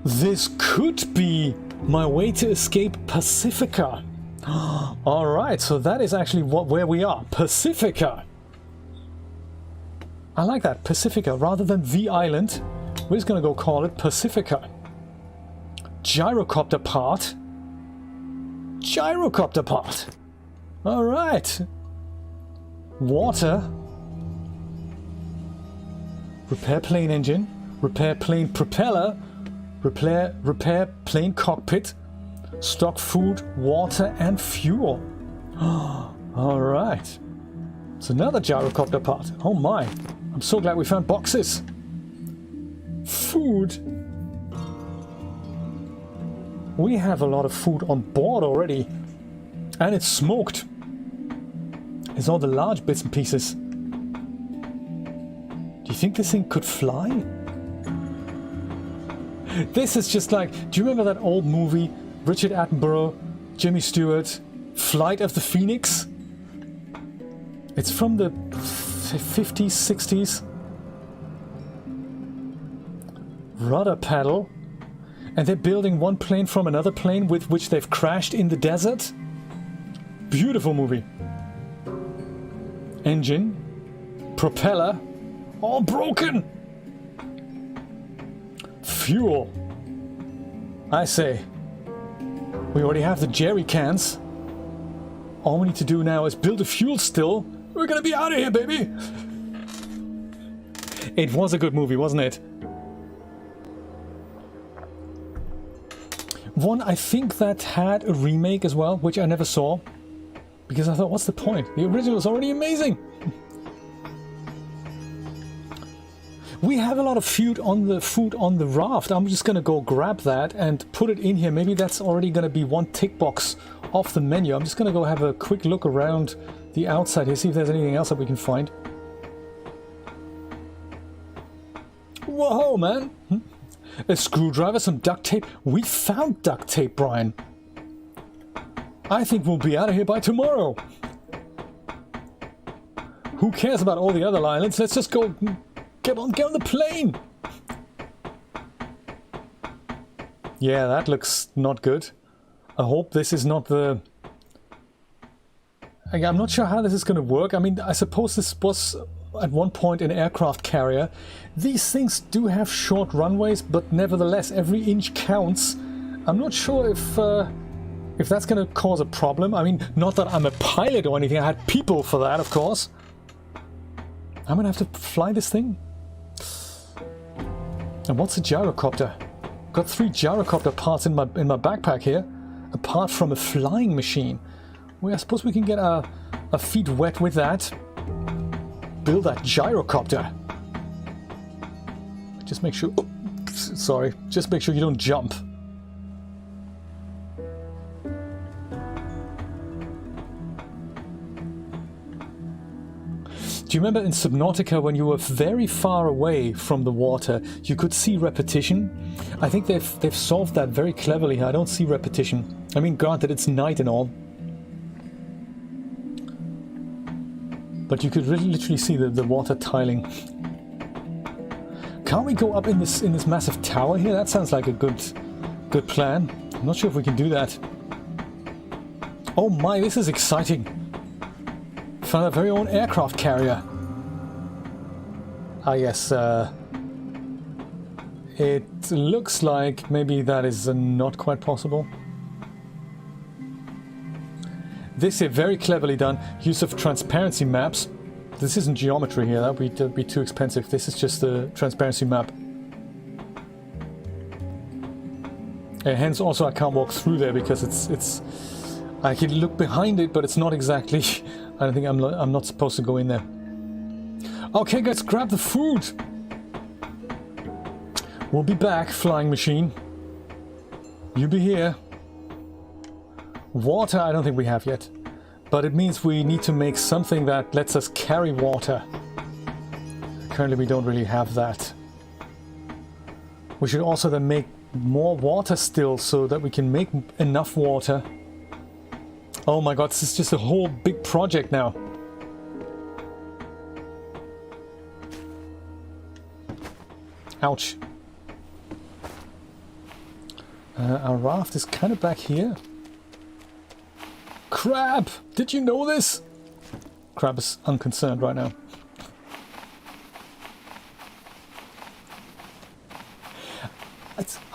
This could be my way to escape Pacifica. Alright, so that is actually where we are. Pacifica. I like that, Pacifica. Rather than the island, we're just gonna go call it Pacifica. Gyrocopter part. Gyrocopter part. Alright. Water. Repair plane engine. Repair plane propeller. Repair plane cockpit. Stock food, water and fuel. Alright. It's another gyrocopter part. Oh my. I'm so glad we found boxes. Food. We have a lot of food on board already. And it's smoked. It's all the large bits and pieces. Do you think this thing could fly? This is just like, do you remember that old movie, Richard Attenborough, Jimmy Stewart, Flight of the Phoenix? It's from the 50s, 60s. Rudder paddle. And they're building one plane from another plane with which they've crashed in the desert. Beautiful movie. Engine. Propeller. All broken. Fuel. I say. We already have the jerry cans. All we need to do now is build a fuel still. We're gonna be out of here, baby! It was a good movie, wasn't it? One, I think that had a remake as well, which I never saw. Because I thought, what's the point? The original is already amazing! We have a lot of food on the raft. I'm just gonna go grab that and put it in here. Maybe that's already gonna be one tick box off the menu. I'm just gonna go have a quick look around the outside here, see if there's anything else that we can find. Whoa, man! A screwdriver, some duct tape. We found duct tape, Brian. I think we'll be out of here by tomorrow. Who cares about all the other islands? Let's just go get on the plane. Yeah, that looks not good. I hope this is not the... I'm not sure how this is going to work. I mean, I suppose this was at one point an aircraft carrier. These things do have short runways, but nevertheless, every inch counts. I'm not sure if that's going to cause a problem. I mean, not that I'm a pilot or anything. I had people for that, of course. I'm going to have to fly this thing. And what's a gyrocopter? Got 3 gyrocopter parts in my backpack here, apart from a flying machine. Well, I suppose we can get our feet wet with that. Build that gyrocopter. Just make sure... Oh, sorry. Just make sure you don't jump. Do you remember in Subnautica when you were very far away from the water, you could see repetition? I think they've solved that very cleverly. I don't see repetition. I mean, granted, it's night and all. But you could really literally see the water tiling. Can't we go up in this massive tower here? That sounds like a good plan. I'm not sure if we can do that. Oh my, this is exciting. Found our very own aircraft carrier. Ah yes, it looks like maybe that is not quite possible. This is very cleverly done. Use of transparency maps. This isn't geometry here, that would be too expensive. This is just a transparency map. And hence also I can't walk through there because it's I can look behind it, but it's not exactly... I don't think I'm not supposed to go in there. Okay, let's grab the food. We'll be back, flying machine. You be here. Water, I don't think we have yet. But it means we need to make something that lets us carry water. Currently we don't really have that. We should also then make more water still so that we can make enough water. Oh my god, this is just a whole big project now. Ouch. Our raft is kind of back here. Crab! Did you know this? Crab is unconcerned right now.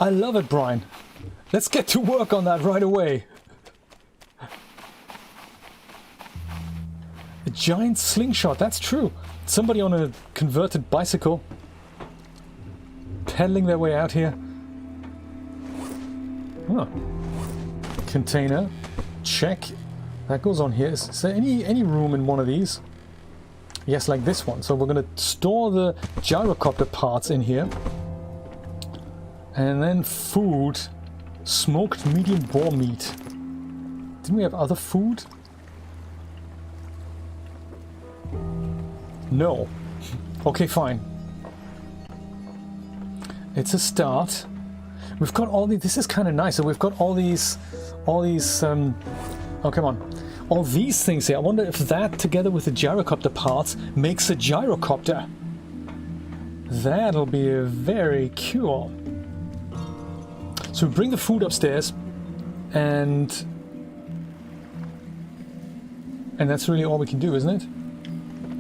I love it, Brian. Let's get to work on that right away. A giant slingshot, that's true. Somebody on a converted bicycle pedaling their way out here. Oh. Container. Check. That goes on here. Is there any room in one of these? Yes, like this one. So we're going to store the gyrocopter parts in here. And then food. Smoked medium boar meat. Didn't we have other food? No. Okay, fine. It's a start. we've got all these. This is kind of nice. So we've got all these. Oh, come on. All these things here. I wonder if that, together with the gyrocopter parts, makes a gyrocopter. That'll be very cool. So we bring the food upstairs, and that's really all we can do, isn't it?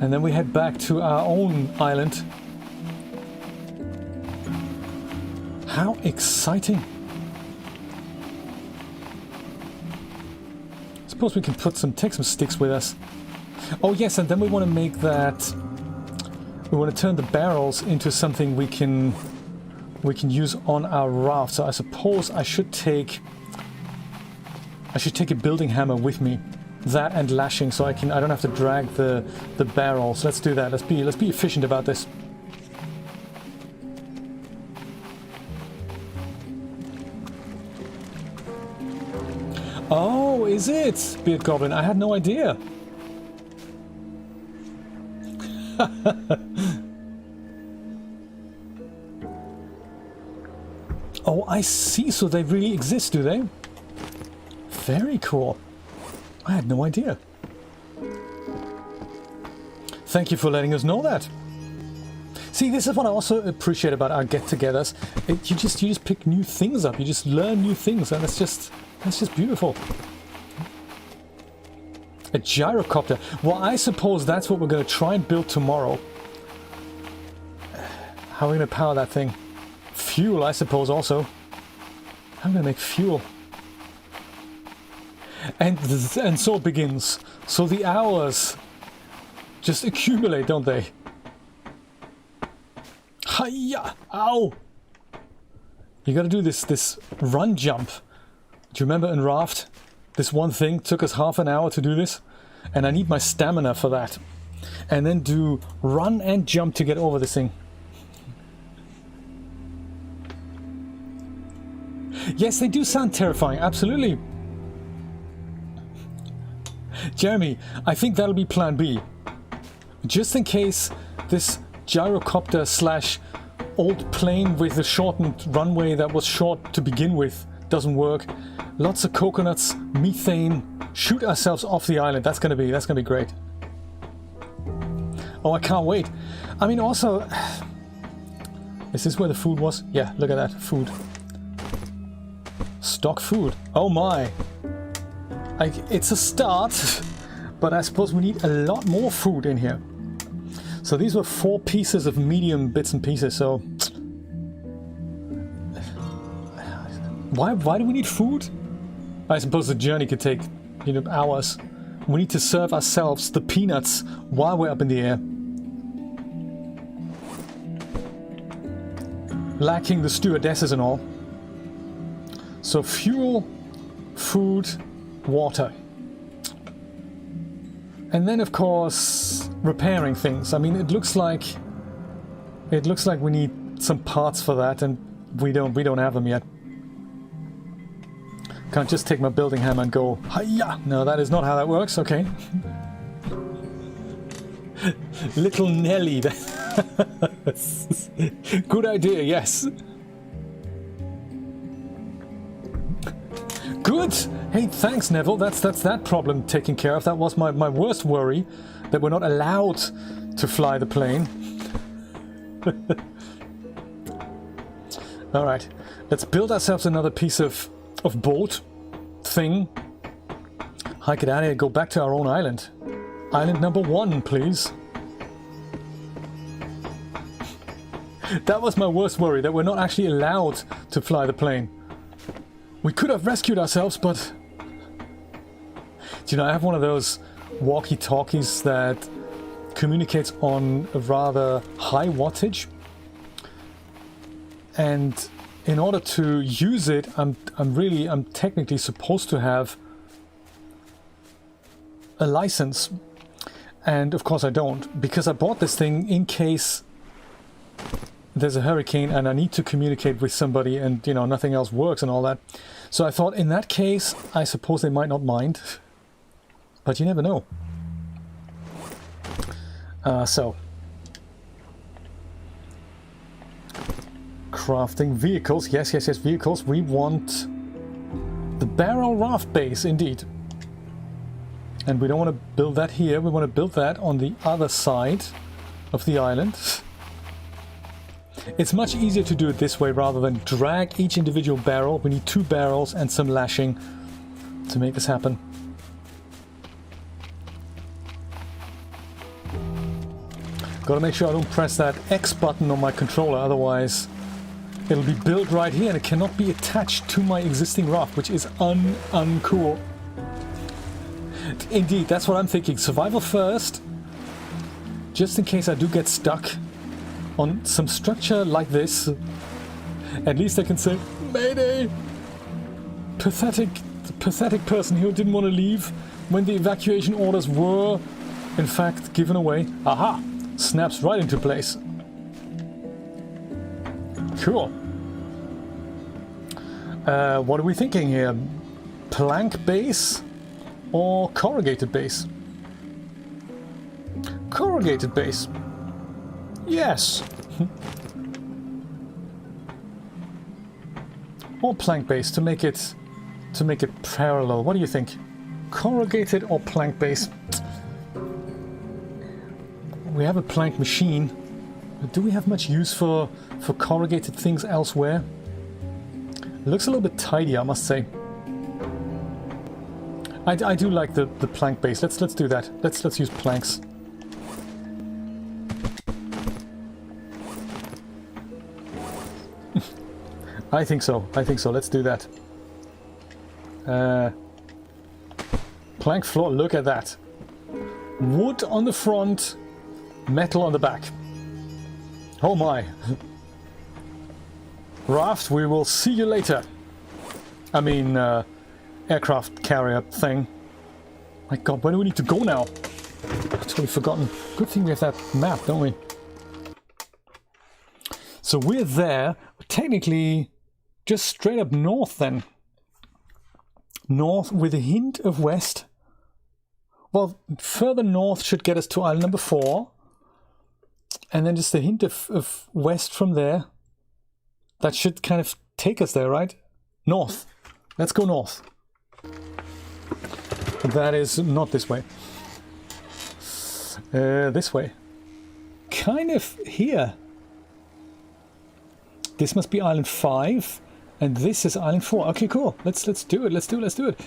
And then we head back to our own island. How exciting! Suppose we can take some sticks with us. Oh yes, and then we want to make that. We want to turn the barrels into something we can use on our raft. So I suppose I should take a building hammer with me. That and lashing, so I don't have to drag the barrels. Let's do that. Let's be efficient about this. Oh, is it, Beard Goblin? I had no idea. Oh, I see. So they really exist, do they? Very cool. I had no idea. Thank you for letting us know that. See, this is what I also appreciate about our get-togethers. You just pick new things up. You just learn new things, and that's just beautiful. A gyrocopter. Well, I suppose that's what we're going to try and build tomorrow. How are we going to power that thing? Fuel, I suppose, also. I'm going to make fuel. And so it begins. So the hours just accumulate, don't they? Hiya! Ow! You got to do this run jump. Do you remember in Raft? This one thing took us half an hour to do this, and I need my stamina for that. And then do run and jump to get over this thing. Yes, they do sound terrifying, absolutely. Jeremy, I think that'll be plan B. Just in case this gyrocopter / old plane with a shortened runway that was short to begin with doesn't work. Lots of coconuts, methane, shoot ourselves off the island. That's gonna be great. Oh, I can't wait. I mean, also, is this where the food was? Yeah, look at that, food. Stock food. Oh my. It's a start, but I suppose we need a lot more food in here. So these were 4 pieces of medium bits and pieces, so... Why do we need food? I suppose the journey could take, hours. We need to serve ourselves the peanuts while we're up in the air. Lacking the stewardesses and all. So fuel, food, water. And then of course repairing things. I mean, it looks like we need some parts for that, and we don't have them yet. Can't just take my building hammer and go, hiya! No, that is not how that works. Okay. Little Nelly. Good idea, yes. Good! Hey, thanks, Neville. That's that problem taken care of. That was my worst worry, that we're not allowed to fly the plane. Alright, let's build ourselves another piece of boat thing. Hike it out of here, go back to our own island. Island number 1, please. That was my worst worry, that we're not actually allowed to fly the plane. We could have rescued ourselves, but... Do I have one of those walkie-talkies that communicates on a rather high wattage. And in order to use it, I'm technically supposed to have a license. And of course I don't, because I bought this thing in case there's a hurricane and I need to communicate with somebody and, nothing else works and all that. So I thought in that case, I suppose they might not mind. But you never know. Crafting vehicles. Yes, yes, yes, vehicles. We want the barrel raft base, indeed. And we don't want to build that here. We want to build that on the other side of the island. It's much easier to do it this way rather than drag each individual barrel. We need 2 barrels and some lashing to make this happen. Gotta make sure I don't press that X button on my controller, otherwise it'll be built right here and it cannot be attached to my existing raft, which is uncool. Indeed, that's what I'm thinking. Survival first, just in case I do get stuck on some structure like this. At least I can say, Mayday! Pathetic person who didn't want to leave when the evacuation orders were, in fact, given away. Aha! Snaps right into place. Cool. What are we thinking here? Plank base or corrugated base? Corrugated base. Yes. Or plank base to make it parallel. What do you think? Corrugated or plank base? We have a plank machine. But do we have much use for corrugated things elsewhere? It looks a little bit tidy, I must say. I do like the plank base. Let's do that. Let's use planks. I think so. Let's do that. Plank floor, look at that. Wood on the front, metal on the back. Oh my. Raft, we will see you later. I mean, aircraft carrier thing. My god, where do we need to go now? I've totally forgotten. Good thing we have that map, don't we? So we're there. We're technically just straight up north then. North with a hint of west. Well, further north should get us to island number 4. And then just a hint of west from there. That should kind of take us there, right? North. Let's go north. That is not this way. This way. Kind of here. This must be island 5. And this is island 4. Okay, cool. Let's do it. Let's do it.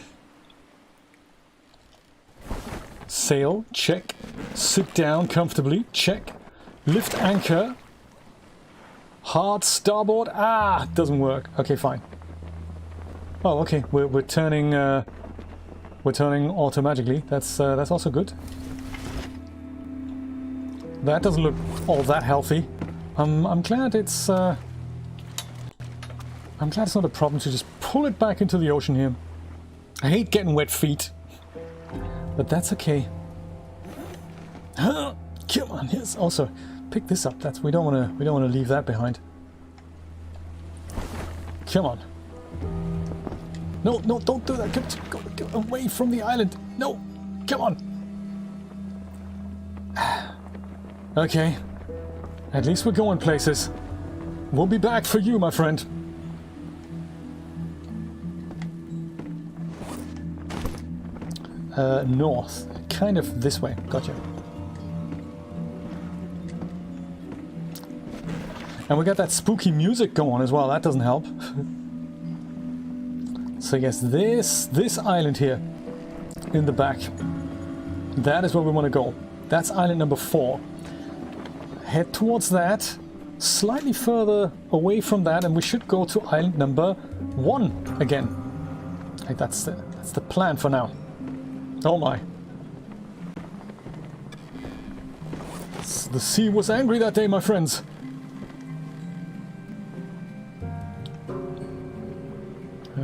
Sail, check. Sit down comfortably, check. Lift anchor. Hard starboard. Ah, doesn't work. Okay, fine. Oh, okay. We're turning auto-magically. That's also good. That doesn't look all that healthy. I'm glad it's not a problem to just pull it back into the ocean here. I hate getting wet feet, but that's okay. Come on, yes. Also, pick this up. We don't want to leave that behind. Come on. No, don't do that. Go away from the island. No, come on. Okay. At least we're going places. We'll be back for you, my friend. North. Kind of this way. Gotcha. And we got that spooky music going as well. That doesn't help. So yes, this island here in the back. That is where we want to go. That's island number 4. Head towards that. Slightly further away from that, and we should go to island number 1 again. Like that's the plan for now. Oh my. The sea was angry that day, my friends.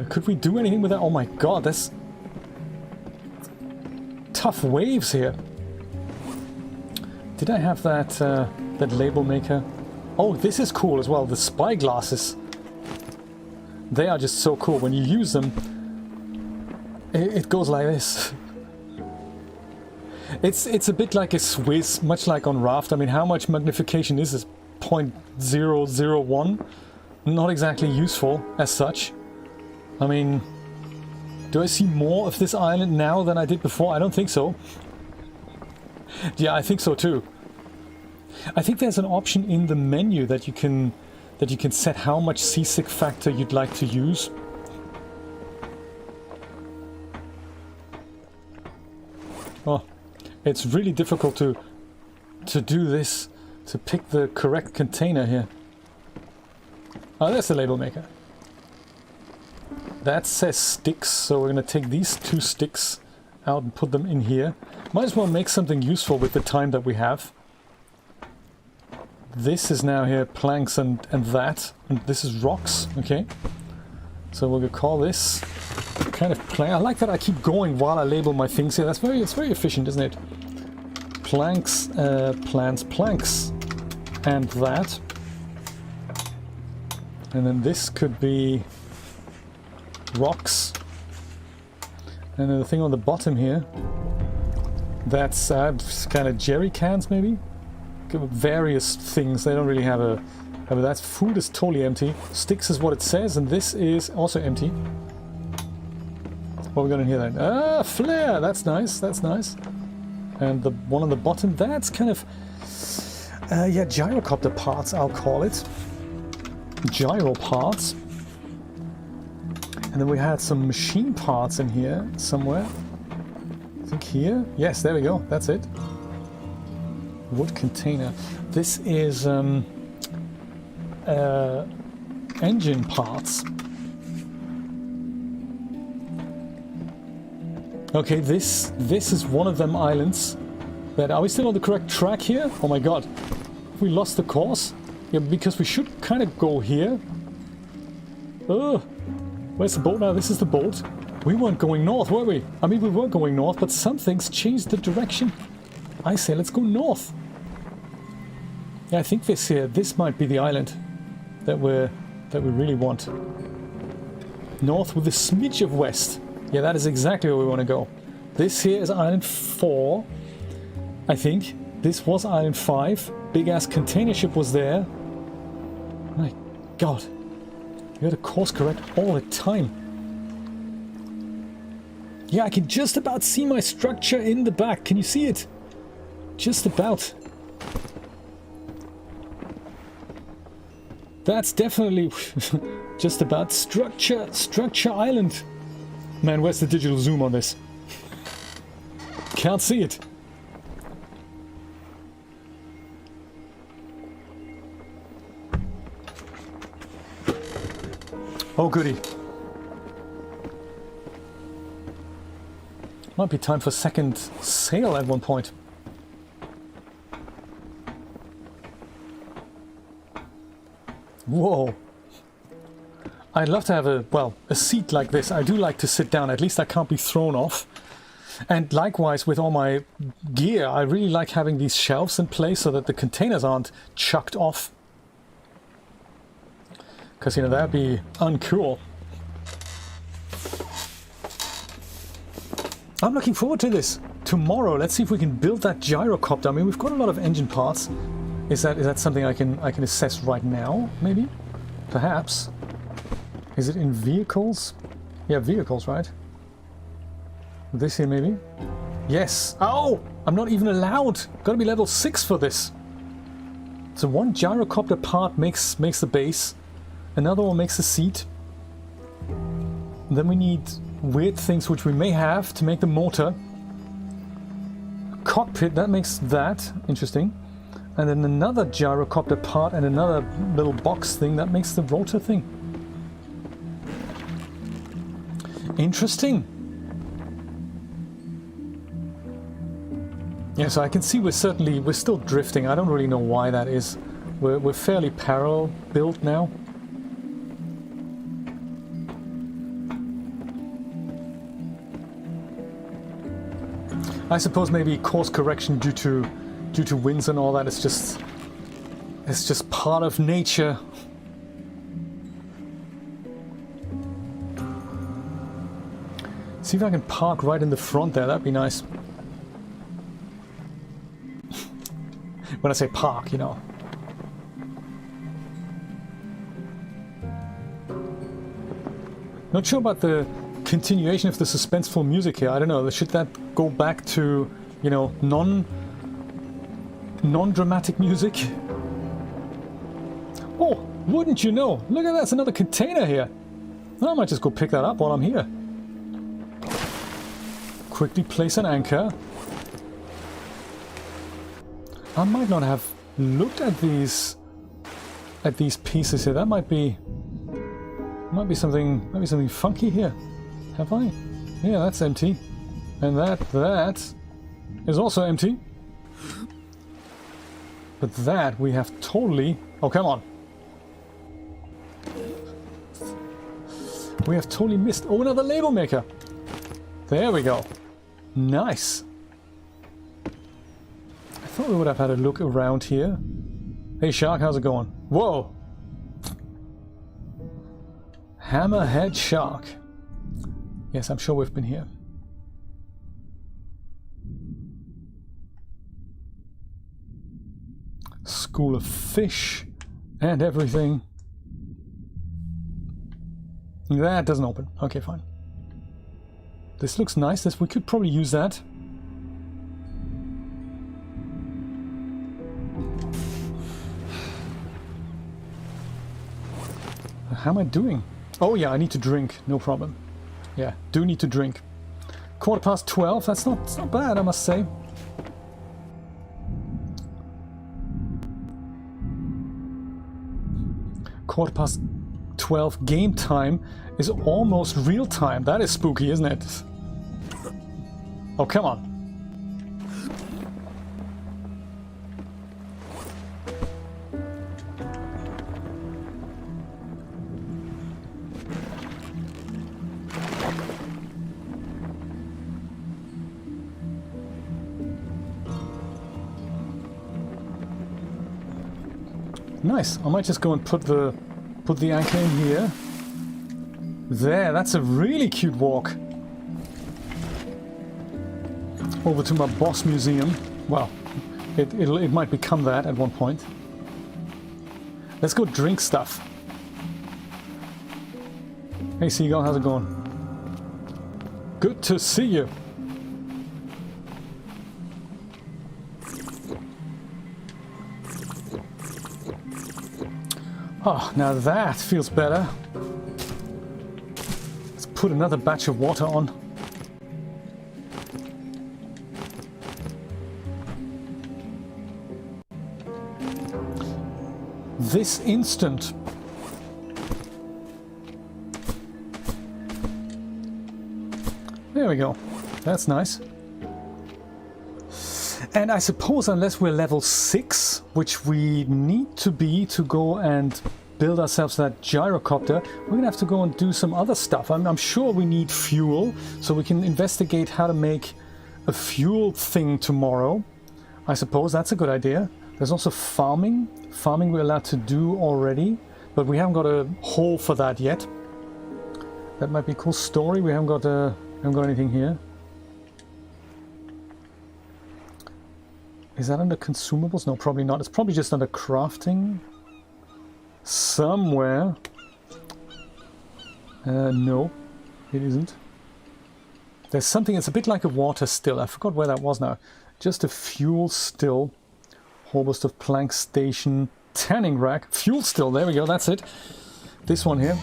Could we do anything with that? Oh my god, that's tough waves here. Did I have that that label maker? Oh, this is cool as well. The spy glasses. They are just so cool. When you use them, it goes like this. It's a bit like a Swiss, much like on Raft. I mean, how much magnification is this? 0.001? not exactly useful as such. I mean, do I see more of this island now than I did before? I don't think so. Yeah, I think so too. I think there's an option in the menu that you can set how much seasick factor you'd like to use. Oh, it's really difficult to do this, to pick the correct container here. Oh, there's the label maker. That says sticks, so we're going to take these 2 sticks out and put them in here. Might as well make something useful with the time that we have. This is now here planks and that, and this is rocks, okay. So we're going to call this kind of plank. I like that I keep going while I label my things here. It's very efficient, isn't it? Planks, plants, planks, and that. And then this could be rocks. And then the thing on the bottom here, that's kind of jerry cans maybe? Various things, they don't really have a... that food is totally empty. Sticks is what it says, and this is also empty. What are we got in here then? Ah, flare! That's nice, that's nice. And the one on the bottom, that's kind of... yeah, gyrocopter parts, I'll call it. Gyro parts. And then we had some machine parts in here somewhere. I think here. Yes, there we go. That's it. Wood container. This is engine parts. Okay, this is one of them islands. That are we still on the correct track here? Oh my god. We lost the course? Yeah, because we should kind of go here. Oh, where's the boat now? This is the boat. We weren't going north, were we? I mean, we were going north, but something's changed the direction. I say, let's go north. Yeah, I think this might be the island that we really want. North with a smidge of west. Yeah, that is exactly where we want to go. This here is Island 4, I think. This was Island 5. Big-ass container ship was there. My god. You gotta course correct all the time. Yeah, I can just about see my structure in the back. Can you see it? Just about. That's definitely just about Structure Island. Man, where's the digital zoom on this? Can't see it. Oh goody. Might be time for second sail at one point. Whoa. I'd love to have a seat like this. I do like to sit down. At least I can't be thrown off. And likewise with all my gear, I really like having these shelves in place so that the containers aren't chucked off. Because, you know, that'd be uncool. I'm looking forward to this. Tomorrow, let's see if we can build that gyrocopter. I mean, we've got a lot of engine parts. Is that something I can assess right now, maybe? Perhaps. Is it in vehicles? Yeah, vehicles, right? This here, maybe? Yes. Oh! I'm not even allowed! Gotta be level 6 for this. So one gyrocopter part makes the base. Another one makes the seat. And then we need weird things which we may have to make the motor. Cockpit, that makes that. Interesting. And then another gyrocopter part and another little box thing that makes the rotor thing. Interesting. Yeah, so I can see we're still drifting. I don't really know why that is. We're fairly parallel built now. I suppose maybe course correction due to winds and all that. It's just part of nature. See if I can park right in the front there. That'd be nice. When I say park, you know. Not sure about the continuation of the suspenseful music here. I don't know. Should that go back to, you know, non-dramatic music? Oh, wouldn't you know? Look at that. There's another container here. I might just go pick that up while I'm here. Quickly place an anchor. I might not have looked at these pieces here. That might be something funky here. Have I? Yeah, that's empty. And that is also empty. But that we have totally... Oh, come on. We have totally missed... Oh, another label maker. There we go. Nice. I thought we would have had a look around here. Hey, Shark, how's it going? Whoa. Hammerhead Shark. Yes, I'm sure we've been here. School of fish and everything. That doesn't open. Okay, fine. This looks nice. We could probably use that. How am I doing? Oh yeah, I need to drink. No problem. Yeah, do need to drink. 12:15. That's not bad, I must say. Quarter past 12 game time is almost real time. That is spooky, isn't it? Oh, come on. Nice. I might just go and put the anchor in here. There, that's a really cute walk. Over to my boss museum. Well, it might become that at one point. Let's go drink stuff. Hey Seagull, how's it going? Good to see you. Oh, now that feels better. Let's put another batch of water on. This instant. There we go. That's nice. And I suppose unless we're level 6, which we need to be to go and build ourselves that gyrocopter, we're going to have to go and do some other stuff. I'm sure we need fuel, so we can investigate how to make a fuel thing tomorrow. I suppose that's a good idea. There's also farming. Farming we're allowed to do already, but we haven't got a hole for that yet. That might be a cool story. We haven't got anything here. Is that under consumables? No, probably not. It's probably just under crafting. Somewhere. No, it isn't. There's something, it's a bit like a water still. I forgot where that was now. Just a fuel still. Whole host of plank station. Tanning rack. Fuel still, there we go, that's it. This one here.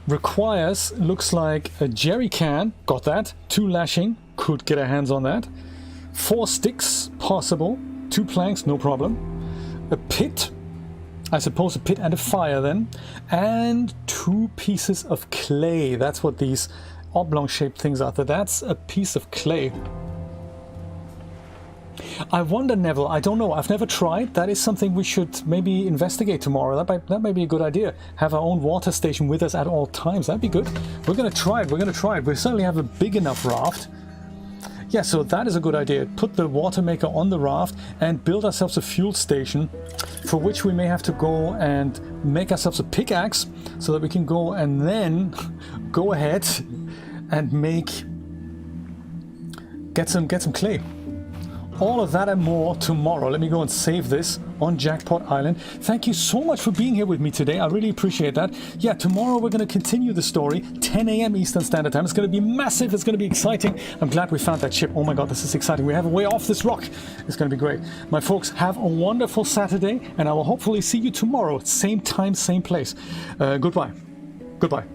Requires, looks like a jerry can. Got that. 2 lashing. Could get our hands on that. 4 sticks, possible. 2 planks, no problem. A pit, I suppose a pit and a fire then. And 2 pieces of clay. That's what these oblong shaped things are. That's a piece of clay. I wonder, Neville, I don't know, I've never tried. That is something we should maybe investigate tomorrow. That might be a good idea. Have our own water station with us at all times. That'd be good. We're going to try it. We certainly have a big enough raft. Yeah, so that is a good idea. Put the water maker on the raft and build ourselves a fuel station, for which we may have to go and make ourselves a pickaxe so that we can go and then go ahead and get some clay. all of that and more tomorrow. Let me go and save this on Jackpot Island. Thank you so much for being here with me today. I really appreciate that. Yeah, tomorrow we're going to continue the story, 10 a.m. Eastern Standard Time. It's going to be massive. It's going to be exciting. I'm glad we found that ship. Oh my God, this is exciting. We have a way off this rock. It's going to be great. My folks, have a wonderful Saturday, and I will hopefully see you tomorrow. Same time, same place. Goodbye. Goodbye.